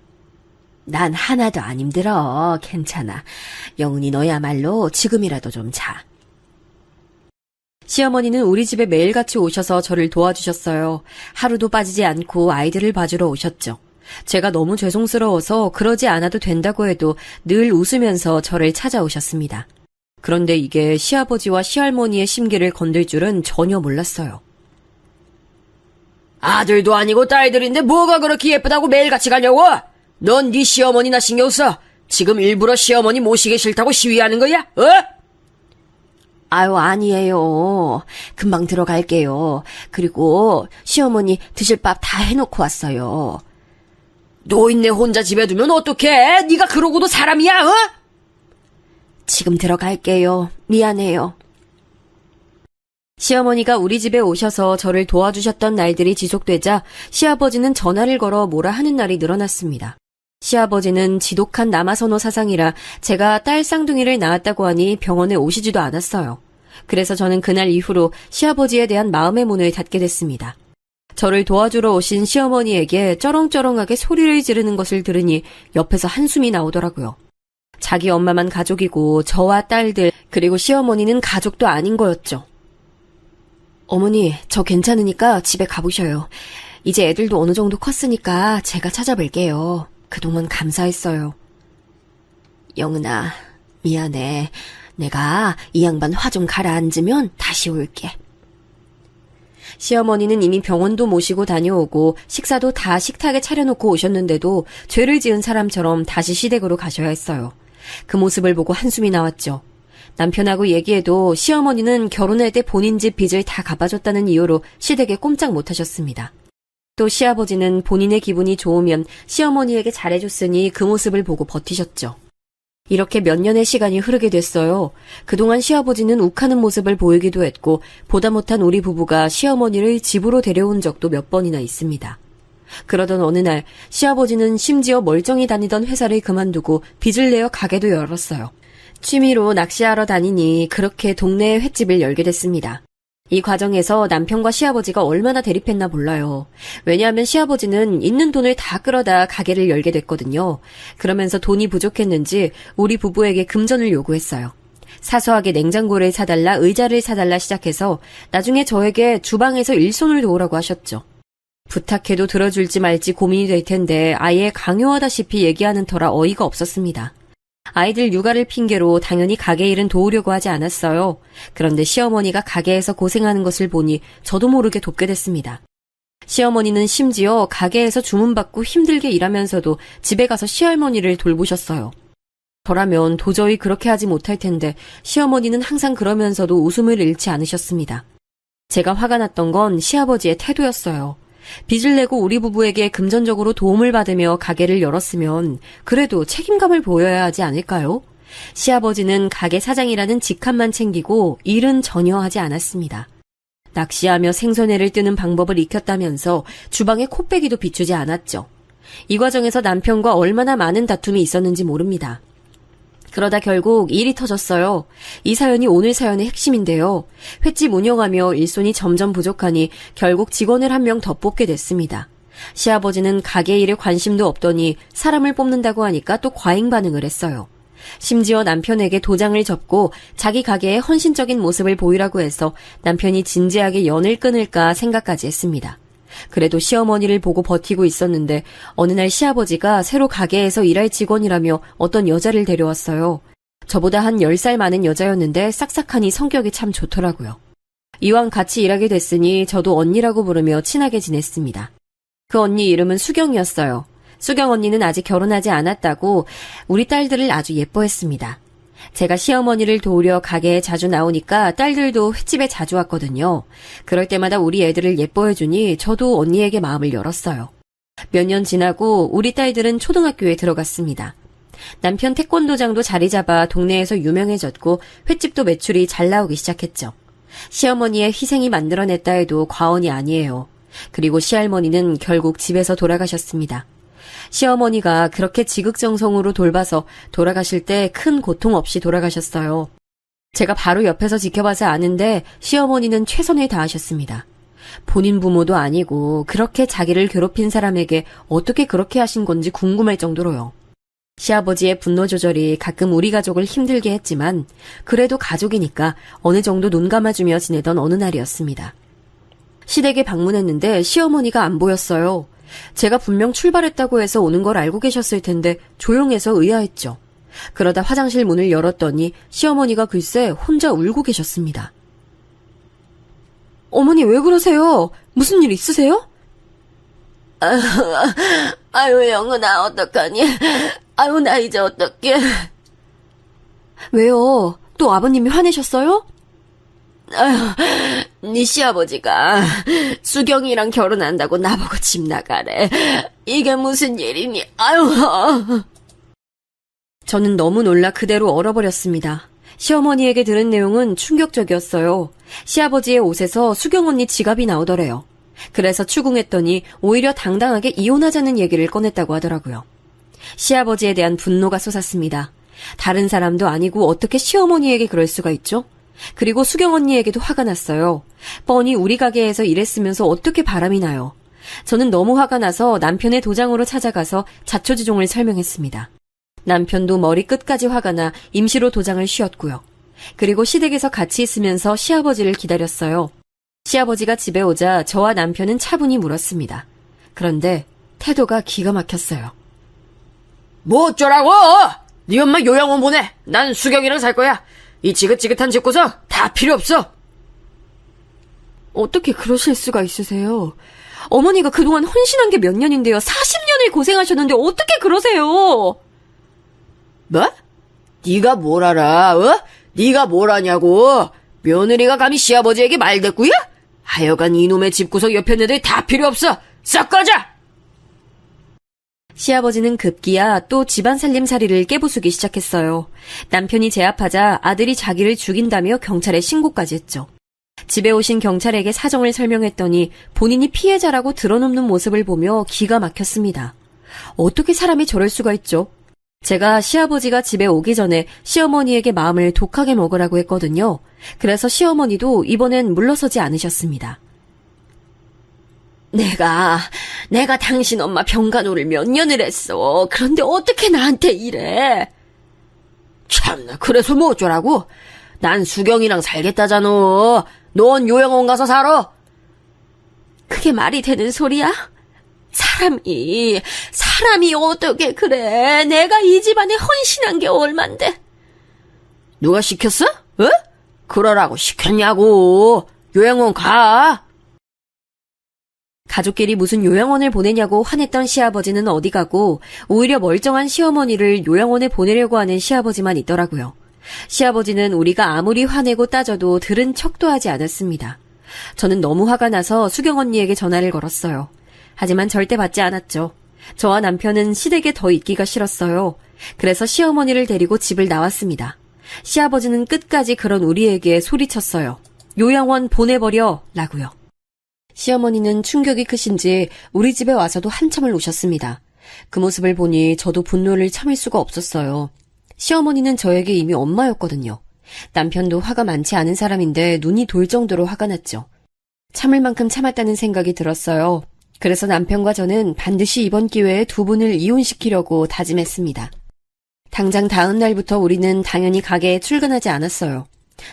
난 하나도 안 힘들어. 괜찮아. 영훈이 너야말로 지금이라도 좀 자. 시어머니는 우리 집에 매일같이 오셔서 저를 도와주셨어요. 하루도 빠지지 않고 아이들을 봐주러 오셨죠. 제가 너무 죄송스러워서 그러지 않아도 된다고 해도 늘 웃으면서 저를 찾아오셨습니다. 그런데 이게 시아버지와 시할머니의 심기를 건들 줄은 전혀 몰랐어요. 아들도 아니고 딸들인데 뭐가 그렇게 예쁘다고 매일같이 가냐고? 넌 네 시어머니나 신경 써. 지금 일부러 시어머니 모시기 싫다고 시위하는 거야? 어? 아유, 아니에요. 금방 들어갈게요. 그리고 시어머니 드실 밥 다 해놓고 왔어요. 노인네 혼자 집에 두면 어떡해? 네가 그러고도 사람이야, 어? 지금 들어갈게요. 미안해요. 시어머니가 우리 집에 오셔서 저를 도와주셨던 날들이 지속되자 시아버지는 전화를 걸어 뭐라 하는 날이 늘어났습니다. 시아버지는 지독한 남아선호 사상이라 제가 딸 쌍둥이를 낳았다고 하니 병원에 오시지도 않았어요. 그래서 저는 그날 이후로 시아버지에 대한 마음의 문을 닫게 됐습니다. 저를 도와주러 오신 시어머니에게 쩌렁쩌렁하게 소리를 지르는 것을 들으니 옆에서 한숨이 나오더라고요. 자기 엄마만 가족이고 저와 딸들 그리고 시어머니는 가족도 아닌 거였죠. 어머니, 저 괜찮으니까 집에 가보셔요. 이제 애들도 어느 정도 컸으니까 제가 찾아뵐게요. 그동안 감사했어요. 영은아, 미안해. 내가 이 양반 화 좀 가라앉으면 다시 올게. 시어머니는 이미 병원도 모시고 다녀오고 식사도 다 식탁에 차려놓고 오셨는데도 죄를 지은 사람처럼 다시 시댁으로 가셔야 했어요. 그 모습을 보고 한숨이 나왔죠. 남편하고 얘기해도 시어머니는 결혼할 때 본인 집 빚을 다 갚아줬다는 이유로 시댁에 꼼짝 못하셨습니다. 또 시아버지는 본인의 기분이 좋으면 시어머니에게 잘해줬으니 그 모습을 보고 버티셨죠. 이렇게 몇 년의 시간이 흐르게 됐어요. 그동안 시아버지는 욱하는 모습을 보이기도 했고 보다 못한 우리 부부가 시어머니를 집으로 데려온 적도 몇 번이나 있습니다. 그러던 어느 날 시아버지는 심지어 멀쩡히 다니던 회사를 그만두고 빚을 내어 가게도 열었어요. 취미로 낚시하러 다니니 그렇게 동네에 횟집을 열게 됐습니다. 이 과정에서 남편과 시아버지가 얼마나 대립했나 몰라요. 왜냐하면 시아버지는 있는 돈을 다 끌어다 가게를 열게 됐거든요. 그러면서 돈이 부족했는지 우리 부부에게 금전을 요구했어요. 사소하게 냉장고를 사달라, 의자를 사달라 시작해서 나중에 저에게 주방에서 일손을 도우라고 하셨죠. 부탁해도 들어줄지 말지 고민이 될 텐데 아예 강요하다시피 얘기하는 터라 어이가 없었습니다. 아이들 육아를 핑계로 당연히 가게 일은 도우려고 하지 않았어요. 그런데 시어머니가 가게에서 고생하는 것을 보니 저도 모르게 돕게 됐습니다. 시어머니는 심지어 가게에서 주문받고 힘들게 일하면서도 집에 가서 시할머니를 돌보셨어요. 저라면 도저히 그렇게 하지 못할 텐데 시어머니는 항상 그러면서도 웃음을 잃지 않으셨습니다. 제가 화가 났던 건 시아버지의 태도였어요. 빚을 내고 우리 부부에게 금전적으로 도움을 받으며 가게를 열었으면 그래도 책임감을 보여야 하지 않을까요? 시아버지는 가게 사장이라는 직함만 챙기고 일은 전혀 하지 않았습니다. 낚시하며 생선회를 뜨는 방법을 익혔다면서 주방에 코빼기도 비추지 않았죠. 이 과정에서 남편과 얼마나 많은 다툼이 있었는지 모릅니다. 그러다 결국 일이 터졌어요. 이 사연이 오늘 사연의 핵심인데요. 횟집 운영하며 일손이 점점 부족하니 결국 직원을 한 명 더 뽑게 됐습니다. 시아버지는 가게 일에 관심도 없더니 사람을 뽑는다고 하니까 또 과잉 반응을 했어요. 심지어 남편에게 도장을 접고 자기 가게에 헌신적인 모습을 보이라고 해서 남편이 진지하게 연을 끊을까 생각까지 했습니다. 그래도 시어머니를 보고 버티고 있었는데 어느 날 시아버지가 새로 가게에서 일할 직원이라며 어떤 여자를 데려왔어요. 저보다 한 10살 많은 여자였는데 싹싹하니 성격이 참 좋더라고요. 이왕 같이 일하게 됐으니 저도 언니라고 부르며 친하게 지냈습니다. 그 언니 이름은 수경이었어요. 수경 언니는 아직 결혼하지 않았다고 우리 딸들을 아주 예뻐했습니다. 제가 시어머니를 도우려 가게에 자주 나오니까 딸들도 횟집에 자주 왔거든요. 그럴 때마다 우리 애들을 예뻐해주니 저도 언니에게 마음을 열었어요. 몇 년 지나고 우리 딸들은 초등학교에 들어갔습니다. 남편 태권도장도 자리 잡아 동네에서 유명해졌고 횟집도 매출이 잘 나오기 시작했죠. 시어머니의 희생이 만들어냈다 해도 과언이 아니에요. 그리고 시할머니는 결국 집에서 돌아가셨습니다. 시어머니가 그렇게 지극정성으로 돌봐서 돌아가실 때 큰 고통 없이 돌아가셨어요. 제가 바로 옆에서 지켜봐서 아는데 시어머니는 최선을 다하셨습니다. 본인 부모도 아니고 그렇게 자기를 괴롭힌 사람에게 어떻게 그렇게 하신 건지 궁금할 정도로요. 시아버지의 분노 조절이 가끔 우리 가족을 힘들게 했지만 그래도 가족이니까 어느 정도 눈 감아주며 지내던 어느 날이었습니다. 시댁에 방문했는데 시어머니가 안 보였어요. 제가 분명 출발했다고 해서 오는 걸 알고 계셨을 텐데 조용해서 의아했죠. 그러다 화장실 문을 열었더니 시어머니가 글쎄 혼자 울고 계셨습니다. 어머니 왜 그러세요? 무슨 일 있으세요? 아유, 영은아, 어떡하니? 아유, 나 이제 어떡해? 왜요? 또 아버님이 화내셨어요? 아유, 네 시아버지가 수경이랑 결혼한다고 나보고 집 나가래. 이게 무슨 일이니? 아유. 저는 너무 놀라 그대로 얼어버렸습니다. 시어머니에게 들은 내용은 충격적이었어요. 시아버지의 옷에서 수경 언니 지갑이 나오더래요. 그래서 추궁했더니 오히려 당당하게 이혼하자는 얘기를 꺼냈다고 하더라고요. 시아버지에 대한 분노가 솟았습니다. 다른 사람도 아니고 어떻게 시어머니에게 그럴 수가 있죠? 그리고 수경 언니에게도 화가 났어요. 뻔히 우리 가게에서 일했으면서 어떻게 바람이 나요. 저는 너무 화가 나서 남편의 도장으로 찾아가서 자초지종을 설명했습니다. 남편도 머리 끝까지 화가 나 임시로 도장을 씌웠고요. 그리고 시댁에서 같이 있으면서 시아버지를 기다렸어요. 시아버지가 집에 오자 저와 남편은 차분히 물었습니다. 그런데 태도가 기가 막혔어요. 뭐 어쩌라고? 네 엄마 요양원 보내. 난 수경이랑 살 거야. 이 지긋지긋한 집구석 다 필요 없어. 어떻게 그러실 수가 있으세요? 어머니가 그동안 헌신한 게 몇 년인데요. 40년을 고생하셨는데 어떻게 그러세요? 뭐? 네가 뭘 알아? 네가 뭘 아냐고? 며느리가 감히 시아버지에게 말대꾸야? 하여간 이놈의 집구석 옆에 애들 다 필요 없어. 썩 꺼져! 시아버지는 급기야 또 집안 살림살이를 깨부수기 시작했어요. 남편이 제압하자 아들이 자기를 죽인다며 경찰에 신고까지 했죠. 집에 오신 경찰에게 사정을 설명했더니 본인이 피해자라고 드러눕는 모습을 보며 기가 막혔습니다. 어떻게 사람이 저럴 수가 있죠? 제가 시아버지가 집에 오기 전에 시어머니에게 마음을 독하게 먹으라고 했거든요. 그래서 시어머니도 이번엔 물러서지 않으셨습니다. 내가 당신 엄마 병간호를 몇 년을 했어. 그런데 어떻게 나한테 이래? 참나, 그래서 뭐 어쩌라고? 난 수경이랑 살겠다잖아. 넌 요양원 가서 살아. 그게 말이 되는 소리야? 사람이 어떻게 그래? 내가 이 집안에 헌신한 게 얼만데? 누가 시켰어? 그러라고 시켰냐고. 요양원 가. 가족끼리 무슨 요양원을 보내냐고 화냈던 시아버지는 어디 가고 오히려 멀쩡한 시어머니를 요양원에 보내려고 하는 시아버지만 있더라고요. 시아버지는 우리가 아무리 화내고 따져도 들은 척도 하지 않았습니다. 저는 너무 화가 나서 수경 언니에게 전화를 걸었어요. 하지만 절대 받지 않았죠. 저와 남편은 시댁에 더 있기가 싫었어요. 그래서 시어머니를 데리고 집을 나왔습니다. 시아버지는 끝까지 그런 우리에게 소리쳤어요. 요양원 보내버려 라고요. 시어머니는 충격이 크신지 우리 집에 와서도 한참을 우셨습니다. 그 모습을 보니 저도 분노를 참을 수가 없었어요. 시어머니는 저에게 이미 엄마였거든요. 남편도 화가 많지 않은 사람인데 눈이 돌 정도로 화가 났죠. 참을 만큼 참았다는 생각이 들었어요. 그래서 남편과 저는 반드시 이번 기회에 두 분을 이혼시키려고 다짐했습니다. 당장 다음 날부터 우리는 당연히 가게에 출근하지 않았어요.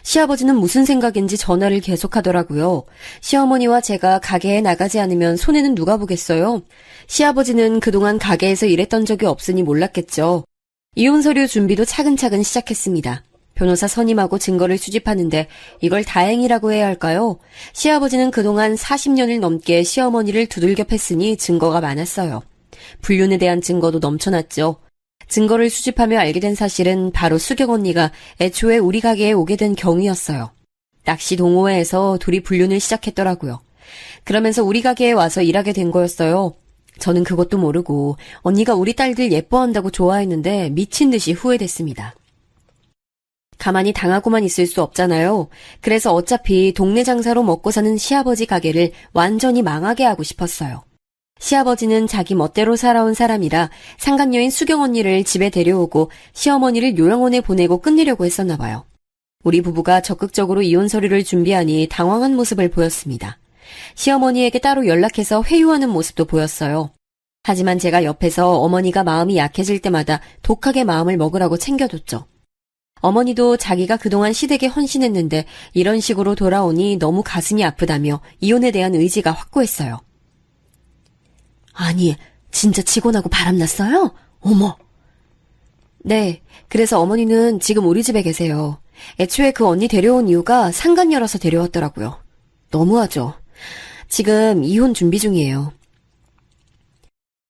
시아버지는 무슨 생각인지 전화를 계속하더라고요. 시어머니와 제가 가게에 나가지 않으면 손해는 누가 보겠어요? 시아버지는 그동안 가게에서 일했던 적이 없으니 몰랐겠죠. 이혼 서류 준비도 차근차근 시작했습니다. 변호사 선임하고 증거를 수집하는데 이걸 다행이라고 해야 할까요? 시아버지는 그동안 40년을 넘게 시어머니를 두들겨 팼으니 증거가 많았어요. 불륜에 대한 증거도 넘쳐났죠. 증거를 수집하며 알게 된 사실은 바로 수경 언니가 애초에 우리 가게에 오게 된 경위였어요. 낚시 동호회에서 둘이 불륜을 시작했더라고요. 그러면서 우리 가게에 와서 일하게 된 거였어요. 저는 그것도 모르고 언니가 우리 딸들 예뻐한다고 좋아했는데 미친 듯이 후회됐습니다. 가만히 당하고만 있을 수 없잖아요. 그래서 어차피 동네 장사로 먹고 사는 시아버지 가게를 완전히 망하게 하고 싶었어요. 시아버지는 자기 멋대로 살아온 사람이라 상간녀인 수경 언니를 집에 데려오고 시어머니를 요양원에 보내고 끝내려고 했었나 봐요. 우리 부부가 적극적으로 이혼 서류를 준비하니 당황한 모습을 보였습니다. 시어머니에게 따로 연락해서 회유하는 모습도 보였어요. 하지만 제가 옆에서 어머니가 마음이 약해질 때마다 독하게 마음을 먹으라고 챙겨줬죠. 어머니도 자기가 그동안 시댁에 헌신했는데 이런 식으로 돌아오니 너무 가슴이 아프다며 이혼에 대한 의지가 확고했어요. 아니, 진짜 치고 나고 바람났어요? 어머. 네, 그래서 어머니는 지금 우리 집에 계세요. 애초에 그 언니 데려온 이유가 상간녀라서 데려왔더라고요. 너무하죠. 지금 이혼 준비 중이에요.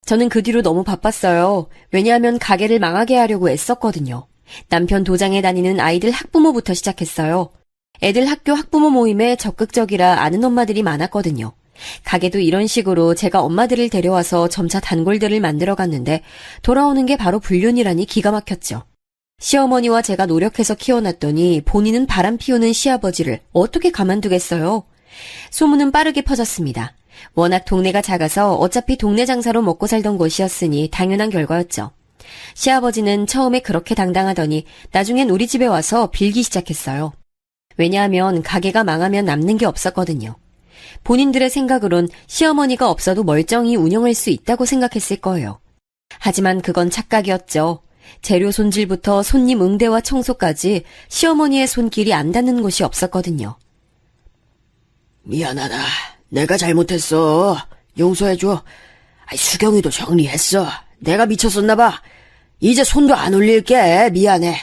저는 그 뒤로 너무 바빴어요. 왜냐하면 가게를 망하게 하려고 애썼거든요. 남편 도장에 다니는 아이들 학부모부터 시작했어요. 애들 학교 학부모 모임에 적극적이라 아는 엄마들이 많았거든요. 가게도 이런 식으로 제가 엄마들을 데려와서 점차 단골들을 만들어갔는데 돌아오는 게 바로 불륜이라니 기가 막혔죠. 시어머니와 제가 노력해서 키워놨더니 본인은 바람 피우는 시아버지를 어떻게 가만두겠어요? 소문은 빠르게 퍼졌습니다. 워낙 동네가 작아서 어차피 동네 장사로 먹고 살던 곳이었으니 당연한 결과였죠. 시아버지는 처음에 그렇게 당당하더니 나중엔 우리 집에 와서 빌기 시작했어요. 왜냐하면 가게가 망하면 남는 게 없었거든요. 본인들의 생각으론 시어머니가 없어도 멀쩡히 운영할 수 있다고 생각했을 거예요. 하지만 그건 착각이었죠. 재료 손질부터 손님 응대와 청소까지 시어머니의 손길이 안 닿는 곳이 없었거든요. 미안하다. 내가 잘못했어. 용서해줘. 수경이도 정리했어. 내가 미쳤었나봐. 이제 손도 안 올릴게. 미안해.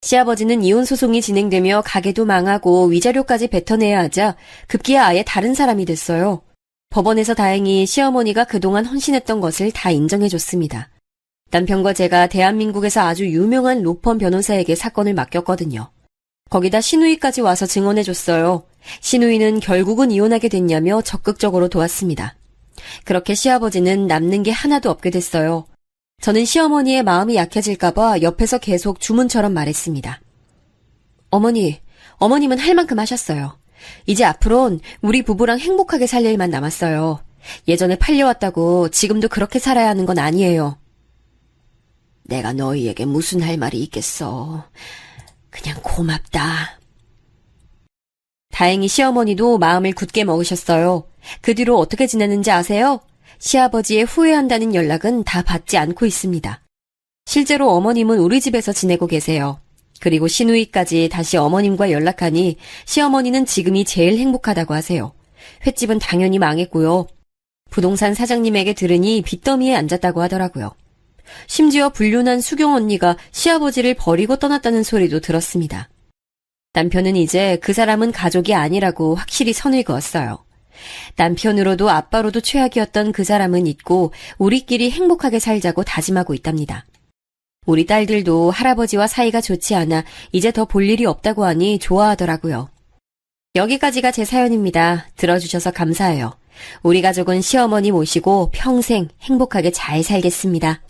시아버지는 이혼 소송이 진행되며 가게도 망하고 위자료까지 뱉어내야 하자 급기야 아예 다른 사람이 됐어요. 법원에서 다행히 시어머니가 그동안 헌신했던 것을 다 인정해줬습니다. 남편과 제가 대한민국에서 아주 유명한 로펌 변호사에게 사건을 맡겼거든요. 거기다 시누이까지 와서 증언해줬어요. 시누이는 결국은 이혼하게 됐냐며 적극적으로 도왔습니다. 그렇게 시아버지는 남는 게 하나도 없게 됐어요. 저는 시어머니의 마음이 약해질까봐 옆에서 계속 주문처럼 말했습니다. 어머님은 할 만큼 하셨어요. 이제 앞으론 우리 부부랑 행복하게 살 일만 남았어요. 예전에 팔려왔다고 지금도 그렇게 살아야 하는 건 아니에요. 내가 너희에게 무슨 할 말이 있겠어. 그냥 고맙다. 다행히 시어머니도 마음을 굳게 먹으셨어요. 그 뒤로 어떻게 지냈는지 아세요? 시아버지의 후회한다는 연락은 다 받지 않고 있습니다. 실제로 어머님은 우리 집에서 지내고 계세요. 그리고 시누이까지 다시 어머님과 연락하니 시어머니는 지금이 제일 행복하다고 하세요. 횟집은 당연히 망했고요. 부동산 사장님에게 들으니 빚더미에 앉았다고 하더라고요. 심지어 불륜한 수경 언니가 시아버지를 버리고 떠났다는 소리도 들었습니다. 남편은 이제 그 사람은 가족이 아니라고 확실히 선을 그었어요. 남편으로도 아빠로도 최악이었던 그 사람은 잊고 우리끼리 행복하게 살자고 다짐하고 있답니다. 우리 딸들도 할아버지와 사이가 좋지 않아 이제 더 볼 일이 없다고 하니 좋아하더라고요. 여기까지가 제 사연입니다. 들어주셔서 감사해요. 우리 가족은 시어머니 모시고 평생 행복하게 잘 살겠습니다.